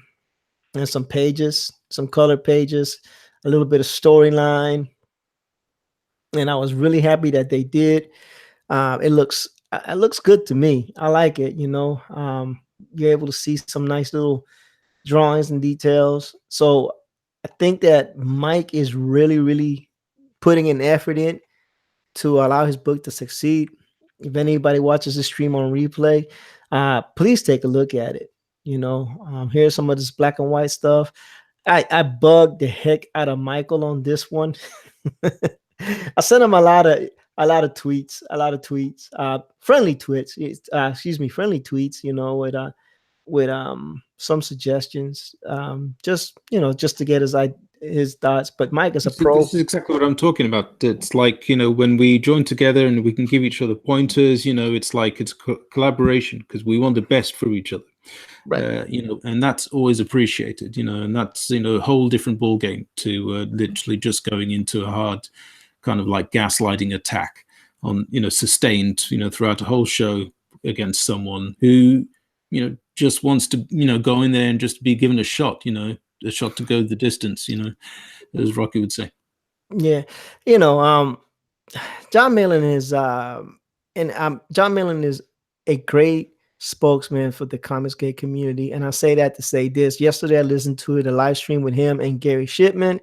some pages, some color pages, a little bit of storyline. And I was really happy that they did. It looks good to me. I like it. You're able to see some nice little drawings and details. So I think that Mike is really, really putting an effort in to allow his book to succeed. If anybody watches the stream on replay, please take a look at it. Here's some of this black and white stuff. I bugged the heck out of Michael on this one. I sent him a lot of tweets, friendly tweets. Friendly tweets. With some suggestions, just to get his thoughts. But Mike is a pro. This is exactly what I'm talking about. It's like, when we join together and we can give each other pointers, it's like it's collaboration, because we want the best for each other. Right. And that's always appreciated, and that's, a whole different ball game to literally just going into a hard kind of like gaslighting attack on, sustained, throughout a whole show against someone who, just wants to, go in there and just be given a shot to go the distance, as Rocky would say. Yeah. John Malin is John Malin is a great spokesman for the Comicsgate community. And I say that to say this. Yesterday I listened to the live stream with him and Gary Shipman.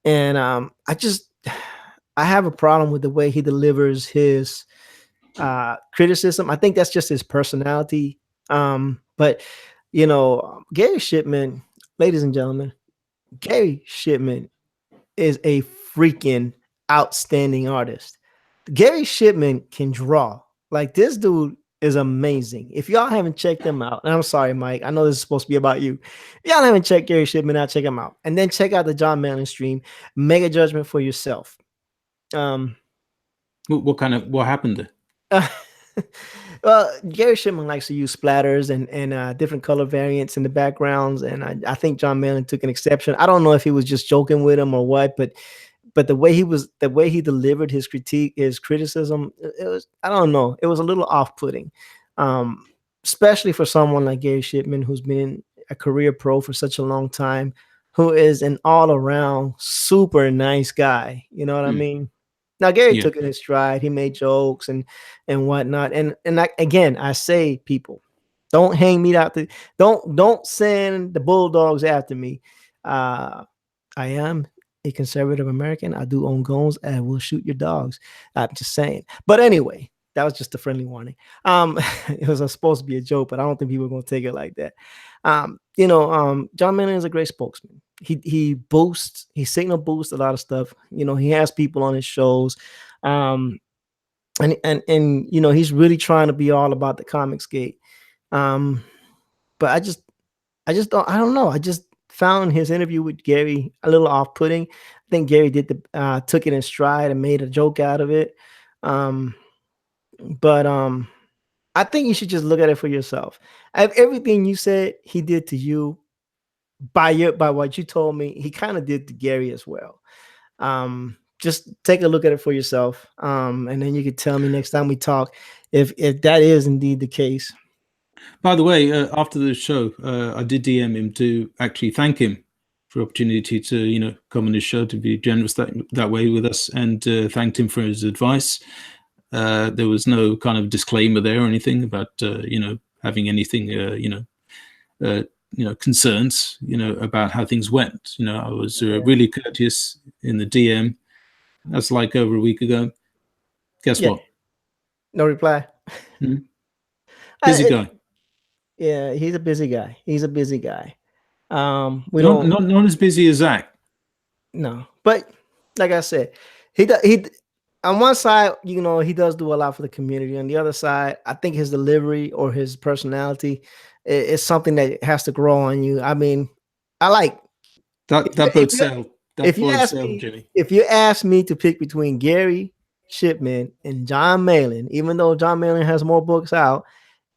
And I have a problem with the way he delivers his criticism. I think that's just his personality. But Gary Shipman, ladies and gentlemen, Gary Shipman is a freaking outstanding artist. Gary Shipman can draw. Like, this dude is amazing. If y'all haven't checked them out, and I'm sorry, Mike, I know this is supposed to be about you. If y'all haven't checked Gary Shipman out, check him out. And then check out the John Malin stream. Make a judgment for yourself. Um, What happened there? well, Gary Shipman likes to use splatters and different color variants in the backgrounds, and I think John Malin took an exception. I don't know if he was just joking with him or what, but the way he delivered his critique, his criticism, it was, I don't know, it was a little off-putting, um, especially for someone like Gary Shipman, who's been a career pro for such a long time, who is an all-around super nice guy. You know what I Mm. mean? Now Gary Yeah. took it in stride. He made jokes and whatnot. Again, I say, people, don't hang me out. Don't send the bulldogs after me. I am a conservative American. I do own guns and will shoot your dogs. I'm just saying. But anyway, that was just a friendly warning. It was supposed to be a joke, but I don't think people are going to take it like that. John Malin is a great spokesman. He signal boosts a lot of stuff. He has people on his shows. And he's really trying to be all about the comics gate. But I don't know. I just found his interview with Gary a little off-putting. I think Gary took it in stride and made a joke out of it. But I think you should just look at it for yourself. Everything you said he did to you, by what you told me, he kind of did to Gary as well. Just take a look at it for yourself, and then you could tell me next time we talk if that is indeed the case. By the way, after the show, I did DM him to actually thank him for the opportunity to come on his show, to be generous that way with us, and thanked him for his advice. There was no kind of disclaimer there or anything about having anything concerns about how things went. I was really courteous in the DM. That's like over a week ago. Guess what? No reply. Busy guy. Yeah, he's a busy guy. Not as busy as Zach. No, but like I said, he on one side, he does do a lot for the community. On the other side, I think his delivery or his personality is something that has to grow on you. I mean, I like that bodes sail. Jimmy. If you ask me to pick between Gary Shipman and John Malin, even though John Malin has more books out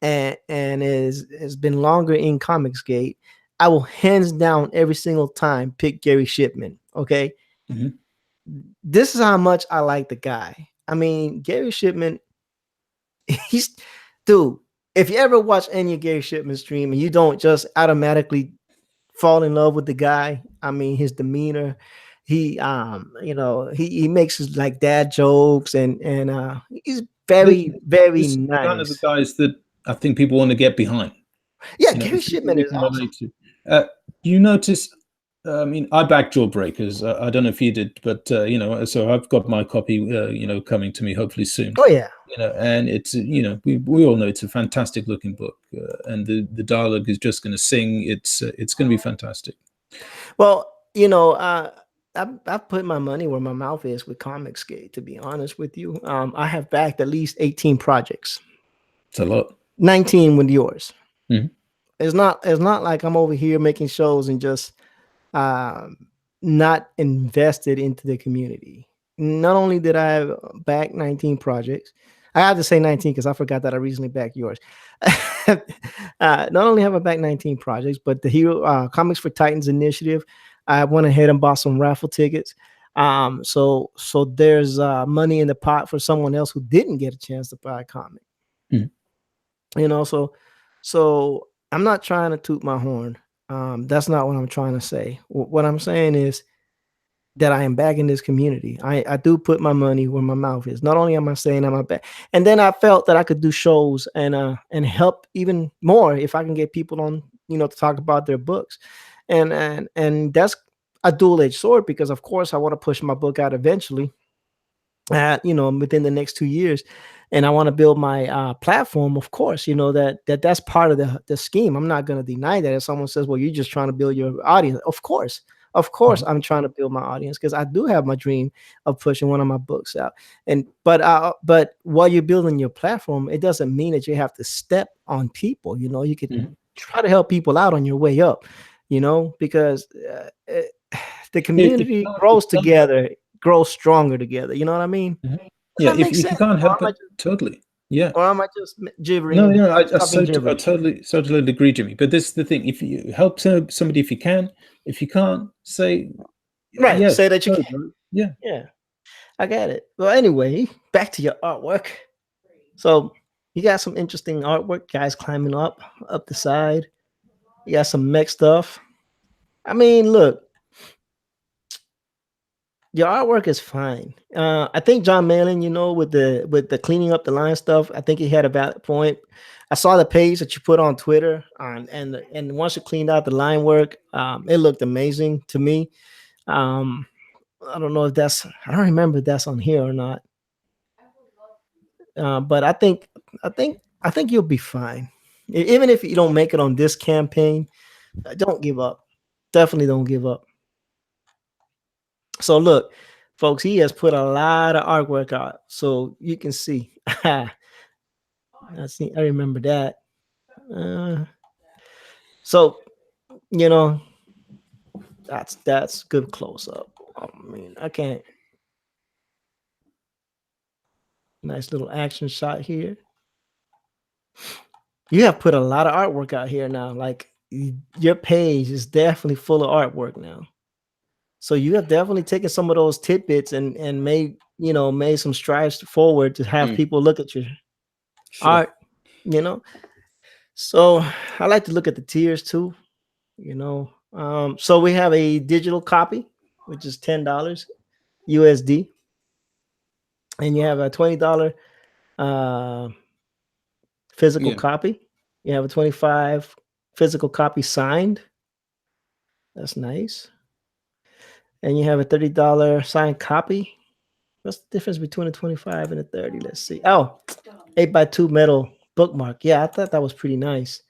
and has been longer in Comicsgate, I will hands down every single time pick Gary Shipman. Okay. Mm-hmm. This is how much I like the guy. I mean, Gary Shipman, dude, if you ever watch any of Gary Shipman's stream and you don't just automatically fall in love with the guy, I mean, his demeanor, he makes his like dad jokes and he's very nice. Kind of the guys that I think people want to get behind. Yeah, Gary Shipman is awesome. You notice, I mean, I back Jawbreakers. I don't know if you did, but so I've got my copy, coming to me hopefully soon. Oh yeah. And it's we all know it's a fantastic looking book, and the dialogue is just going to sing. It's going to be fantastic. Well, I've put my money where my mouth is with Comicsgate. To be honest with you, I have backed at least 18 projects. It's a lot. 19 with yours. Mm-hmm. It's not like I'm over here making shows and just not invested into the community. Not only did I back 19 projects, I have to say 19 because I forgot that I recently backed yours. Not only have I backed 19 projects, but the Hero Comics for Titans initiative, I went ahead and bought some raffle tickets. So there's money in the pot for someone else who didn't get a chance to buy a comic. Mm-hmm. So I'm not trying to toot my horn. That's not what I'm trying to say. What I'm saying is that I am back in this community. I do put my money where my mouth is. Not only am I saying I'm back, and then I felt that I could do shows and help even more if I can get people on, to talk about their books, and that's a dual-edged sword because of course I want to push my book out eventually, within the next 2 years, and I want to build my platform. Of course, that's part of the scheme. I'm not going to deny that. If someone says, "Well, you're just trying to build your audience," of course. Of course, Mhm. I'm trying to build my audience because I do have my dream of pushing one of my books out. But while you're building your platform, it doesn't mean that you have to step on people. You know, you could Mhm. try to help people out on your way up. You know, because the If you community can't, if grows you can't, together, grows stronger together. You know what I mean? Mhm. Does Yeah, that make if you sense? can't help it, totally. Yeah. Or am I just No, gibbering, no, talking I gibberish? totally agree, Jimmy. But this is the thing: if you help somebody, if you can, if you can't, say Right. yes. Say that you No, can. bro. Yeah, Yeah, I get it. Well, anyway, back to your artwork. So you got some interesting artwork, guys climbing up the side. You got some mech stuff. I mean, look, your artwork is fine. I think John Malin, you know, with the cleaning up the line stuff, I think he had a valid point. I saw the page that you put on Twitter, and once you cleaned out the line work, it looked amazing to me. Um, I don't know if that's I don't remember if that's on here or not. But I think you'll be fine. Even if you don't make it on this campaign, don't give up. Definitely don't give up. So look, folks, he has put a lot of artwork out, so you can see. I remember that. Uh, so you know that's good close up. I mean, I can't. Nice little action shot here. You have put a lot of artwork out here now. Like your page is definitely full of artwork now. So you have definitely taken some of those tidbits and made made some strides forward to have Mm, people look at your sure. art. You know, so I like to look at the tiers too. So we have a digital copy, which is $10 USD, and you have a $20 uh, physical Yeah, copy. You have a 25 physical copy signed. That's nice. And you have a $30 signed copy. What's the difference between a 25 and a 30? Let's see. Oh, 8x2 metal bookmark. Yeah, I thought that was pretty nice.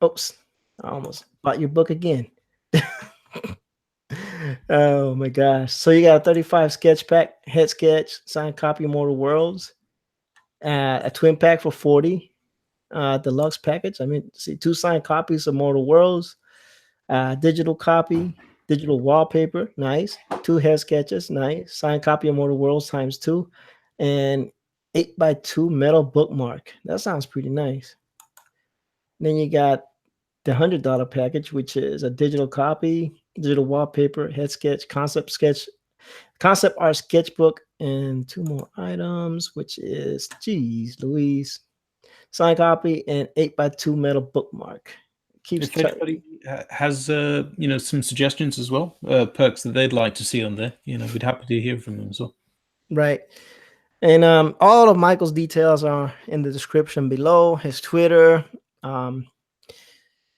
Oops, I almost bought your book again. Oh my gosh. So you got a 35 sketch pack, head sketch, signed copy of Mortal Worlds, a twin pack for 40, deluxe package. I mean, see, two signed copies of Mortal Worlds, digital copy, digital wallpaper, nice. Two head sketches, nice. Signed copy of Mortal Worlds times two, and 8x2 metal bookmark. That sounds pretty nice. Then you got the $100 package, which is a digital copy, digital wallpaper, head sketch, concept art sketchbook, and two more items, which is, geez, Louise, signed copy and 8x2 metal bookmark. Keeps if anybody has some suggestions as well, perks that they'd like to see on there, we'd happy to hear from them as well. right. And all of Michael's details are in the description below. His Twitter, um,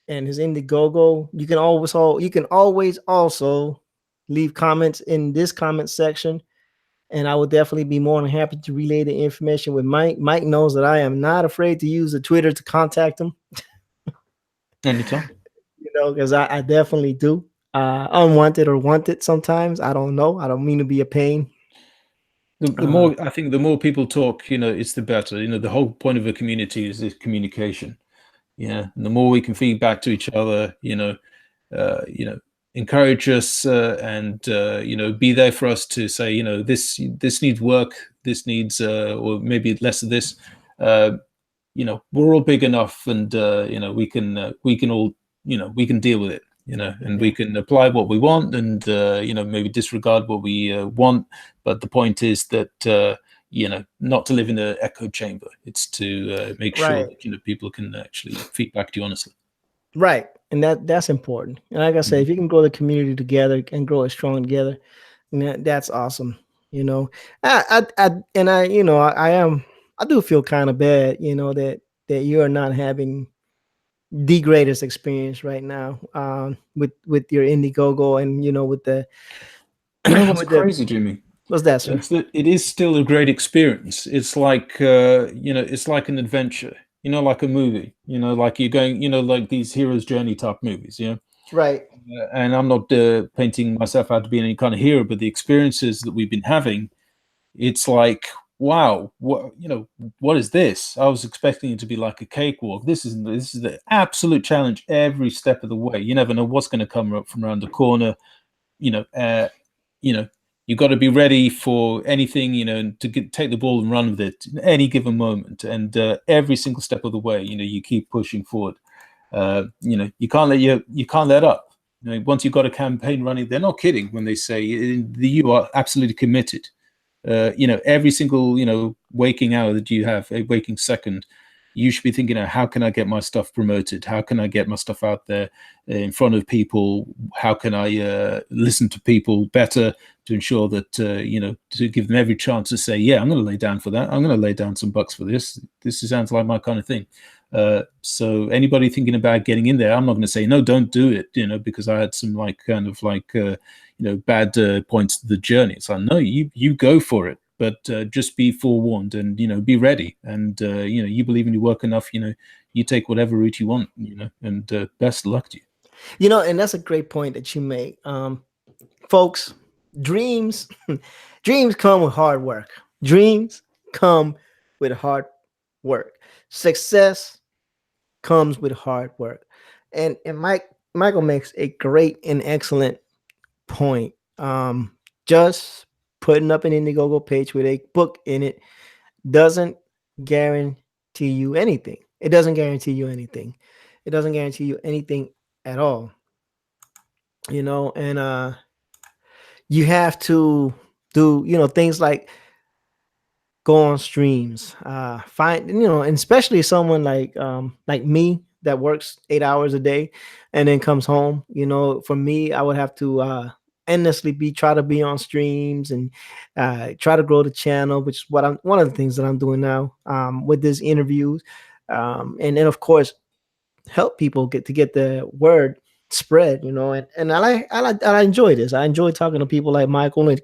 and his Indiegogo. You can always also leave comments in this comment section, and I would definitely be more than happy to relay the information with Mike. Mike knows that I am not afraid to use the Twitter to contact him. Anytime. Because I definitely do. Unwanted or wanted sometimes. I don't know. I don't mean to be a pain. The more I think, the more people talk, it's the better. The whole point of a community is this communication. Yeah, and the more we can feed back to each other, encourage us, and be there for us to say, this needs work, this needs, or maybe less of this. We're all big enough, and we can all, we can deal with it. And we can apply what we want, and maybe disregard what we want. But the point is that not to live in an echo chamber. It's to make sure Right. that people can actually feed back to you honestly. Right. And that's important. And like I said, if you can grow the community together and grow it strong together, that's awesome. I do feel kind of bad, that you are not having the greatest experience right now, with your Indiegogo and with the What's with the crazy, Jimmy? what's that, sir? It's that it is still a great experience. It's like it's like an adventure. Like a movie. Like you're going. Like these hero's journey type movies. Right. and I'm not painting myself out to be any kind of hero, but the experiences that we've been having, it's like, wow, what is this? I was expecting it to be like a cakewalk. This is the absolute challenge every step of the way. You never know what's going to come up from around the corner. You know, uh, you know, you got to be ready for anything. To take the ball and run with it in any given moment. And every single step of the way, you keep pushing forward. You can't let up. Once you've got a campaign running, they're not kidding when they say you are absolutely committed. Every single waking hour that you have, a waking second, you should be thinking, how can I get my stuff promoted? How can I get my stuff out there in front of people? How can I listen to people better to ensure that to give them every chance to say, yeah, I'm going to lay down for that. I'm going to lay down some bucks for this. This sounds like my kind of thing. So anybody thinking about getting in there, I'm not going to say no, don't do it, because I had some bad points to the journey. It's like, no, you go for it, but just be forewarned and be ready. And you believe in your work enough, you take whatever route you want, and best of luck to you. And that's a great point that you make, folks. Dreams come with hard work. Dreams come with hard work. Success comes with hard work. And Michael makes a great and excellent point. Just putting up an Indiegogo page with a book in it doesn't guarantee you anything. It doesn't guarantee you anything. It doesn't guarantee you anything at all. And you have to do things like go on streams, find and especially someone like me that works 8 hours a day and then comes home. For me, I would have to endlessly try to be on streams and try to grow the channel, which is one of the things that I'm doing now with these interviews, and then of course help people get the word spread. And I enjoy this. I enjoy talking to people like Michael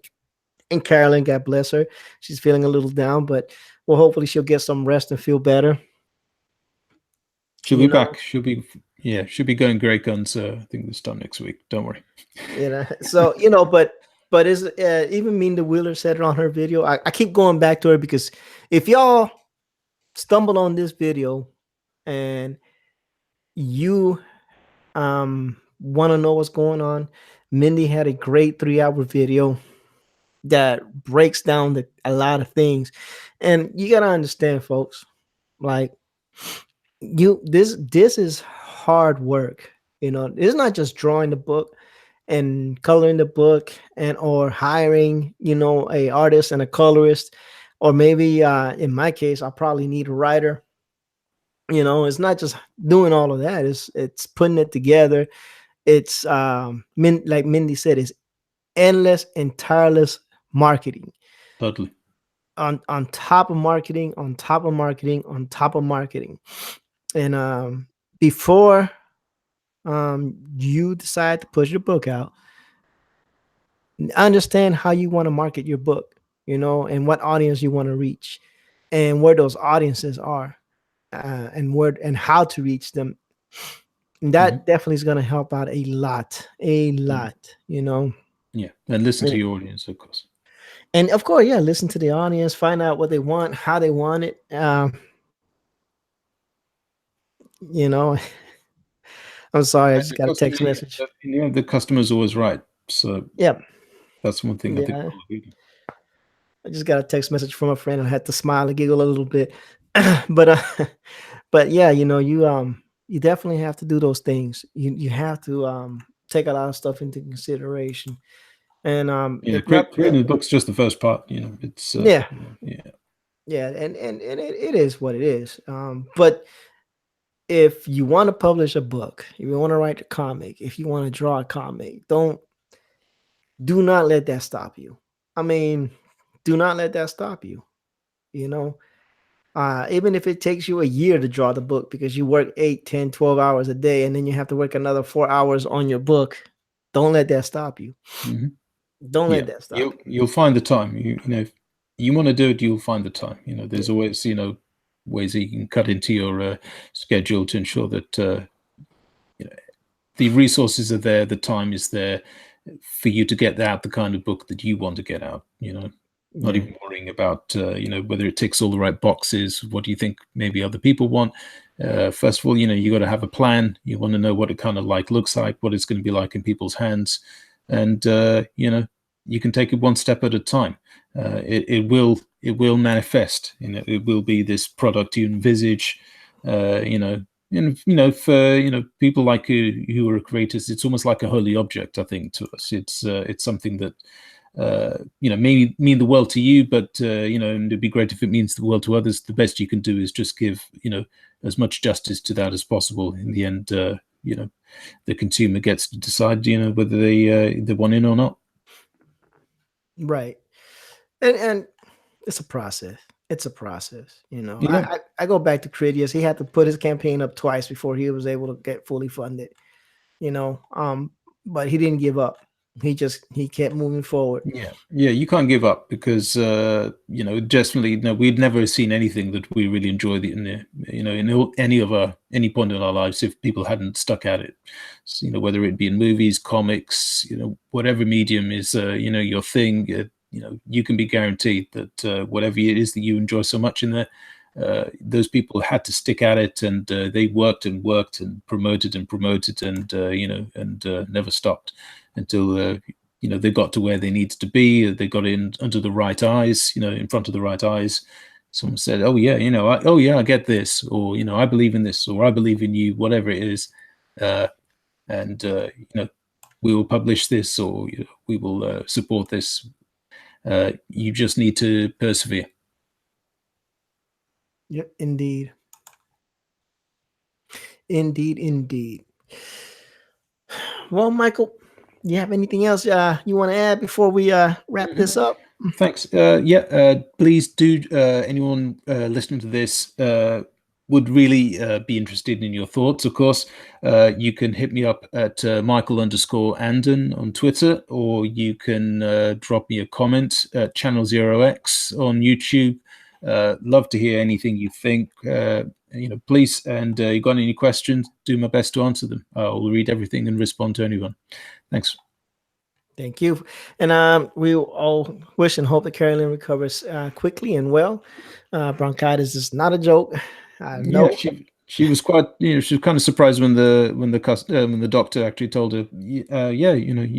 and Carolyn. God bless her. She's feeling a little down, but well, hopefully she'll get some rest and feel better. She'll be back. She'll be going great guns. I think this time next week. Don't worry. So but is even Minda Wheeler said it on her video. I keep going back to her because if y'all stumble on this video and you want to know what's going on, Mindy had a great 3-hour video that breaks down a lot of things. And you got to understand, folks, like this is hard work. It's not just drawing the book and coloring the book and or hiring a artist and a colorist, or maybe in my case I'll probably need a writer. It's not just doing all of that. It's putting it together. It's like Mindy said, it's endless and tireless marketing. Totally. On top of marketing, on top of marketing, on top of marketing. And before you decide to push your book out, understand how you want to market your book, and what audience you want to reach, and where those audiences are, and how to reach them. And that definitely is going to help out a lot. Yeah, and listen to your audience, of course. And of course, listen to the audience, find out what they want, how they want it. I'm sorry, I just got a text message. The customer's always right. So yeah, that's one thing I think. I just got a text message from a friend and I had to smile and giggle a little bit. but yeah, you definitely have to do those things. You have to take a lot of stuff into consideration. And creating the book's just the first part. It's and it is what it is. But if you want to publish a book, if you want to write a comic, if you want to draw a comic, do not let that stop you. I mean, do not let that stop you. Even if it takes you a year to draw the book because you work 8, 10, 12 hours a day, and then you have to work another 4 hours on your book, don't let that stop you. Mm-hmm. Don't let that stop you. You'll find the time. If you want to do it, you'll find the time. There's always, ways that you can cut into your schedule to ensure that the resources are there, the time is there for you to get out the kind of book that you want to get out. Not even worrying about whether it ticks all the right boxes. What do you think maybe other people want? First of all, you got to have a plan. You want to know what it kind of looks like, what it's going to be like in people's hands, and you can take it one step at a time. It will manifest. It will be this product you envisage. And for people like who are creators, it's almost like a holy object. I think to us, it's something that may mean the world to you, but and it'd be great if it means the world to others. The best you can do is just give as much justice to that as possible. In the end, the consumer gets to decide whether they want in or not. Right. And it's a process. It's a process. Yeah. I go back to Critias. He had to put his campaign up twice before he was able to get fully funded. But he didn't give up. He kept moving forward. Yeah, you can't give up because definitely we'd never seen anything that we really enjoyed in any point in our lives if people hadn't stuck at it. So, whether it be in movies, comics, whatever medium is your thing, you can be guaranteed that whatever it is that you enjoy so much in there, those people had to stick at it, and they worked and worked and promoted and never stopped until they got to where they needed to be. They got in under the right eyes, in front of the right eyes. Someone said, "Oh yeah, I get this," or "I believe in this," or "I believe in you," whatever it is, and we will publish this, or we will support this. You just need to persevere. Yep, indeed. Indeed. Well, Michael, you have anything else you want to add before we wrap this up? Thanks. Please do. Anyone listening to this would really be interested in your thoughts. Of course, you can hit me up at Michael_Anden on Twitter, or you can drop me a comment at Channel 0X on YouTube. Love to hear anything you think. Please, and you got any questions, do my best to answer them. I'll read everything and respond to anyone. Thanks. Thank you. And we all wish and hope that Carolyn recovers quickly and well. Bronchitis is not a joke. No. Yeah, she was quite, she was kind of surprised when the doctor actually told her, you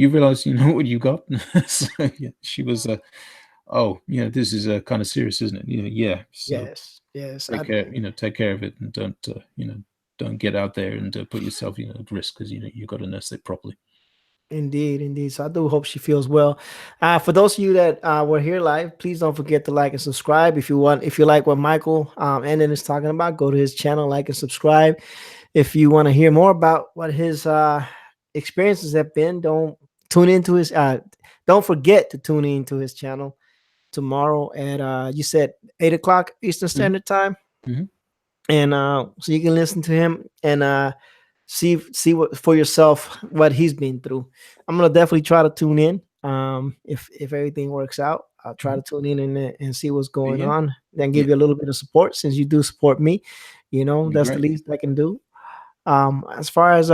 realize, what you got. So yeah, she was, this is kind of serious, isn't it? Yeah. So yes. Take care of it, and don't get out there and put yourself, at risk, because you've got to nurse it properly. Indeed. So I do hope she feels well. For those of you that were here live, please don't forget to like and subscribe. If you like what Michael Anden is talking about, go to his channel, like and subscribe. If you want to hear more about what his experiences have been, don't forget to tune into his channel tomorrow at you said 8:00 Eastern Standard Time. Mm-hmm. And so you can listen to him and see what for yourself what he's been through. I'm gonna definitely try to tune in. If everything works out, I'll try to tune in and see what's going on. Then give you a little bit of support, since you do support me. That's the least I can do. As far as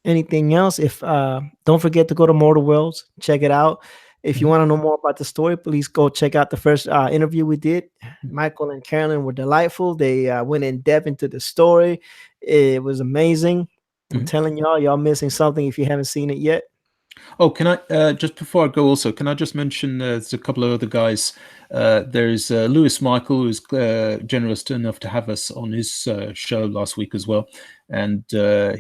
anything else, if don't forget to go to Mortal Worlds, check it out. If you want to know more about the story, please go check out the first interview we did. Michael and Carolyn were delightful. They went in depth into the story. It was amazing. I'm telling y'all missing something if you haven't seen it yet. Oh, can I just before I go also, can I just mention there's a couple of other guys. There's Lewis Michael, who's generous enough to have us on his show last week as well. And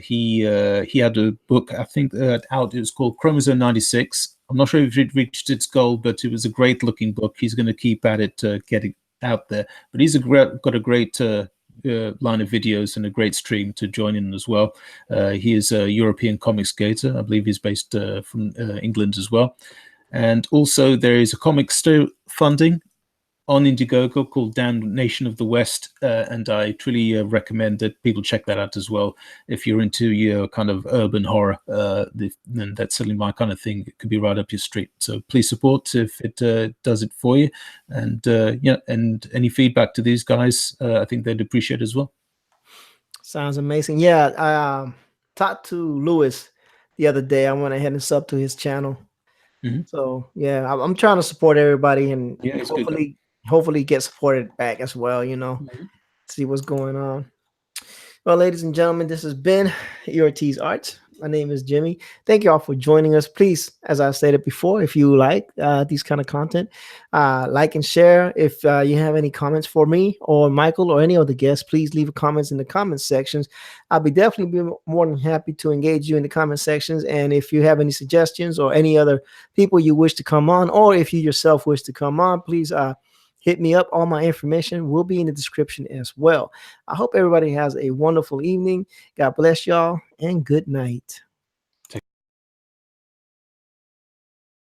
he had a book, I think, out. It was called Chromosome 96. I'm not sure if it reached its goal, but it was a great looking book. He's going to keep at it, getting out there. But he's got a great line of videos and a great stream to join in as well. He is a European comic skater. I believe he's based from England as well. And also there is a comic still funding on Indiegogo called Down Nation of the West, and I truly recommend that people check that out as well. If you're into your kind of urban horror, then that's certainly my kind of thing. It could be right up your street. So please support if it does it for you. And and any feedback to these guys, I think they'd appreciate as well. Sounds amazing. Yeah, talked to Lewis the other day. I went ahead and sub to his channel. Mhm. So yeah, I'm trying to support everybody and Yeah, it's a good guy. hopefully get supported back as well. Mhm. See what's going on. Well, ladies and gentlemen, this has been ERT's Arts. My name is Jimmy. Thank you all for joining us. Please, as I stated before, if you like these kind of content, like and share. If you have any comments for me or Michael or any of the guests, please leave comments in the comment sections. I'll be definitely be more than happy to engage you in the comment sections. And if you have any suggestions or any other people you wish to come on, or if you yourself wish to come on, please hit me up. All my information will be in the description as well. I hope everybody has a wonderful evening. God bless y'all and good night.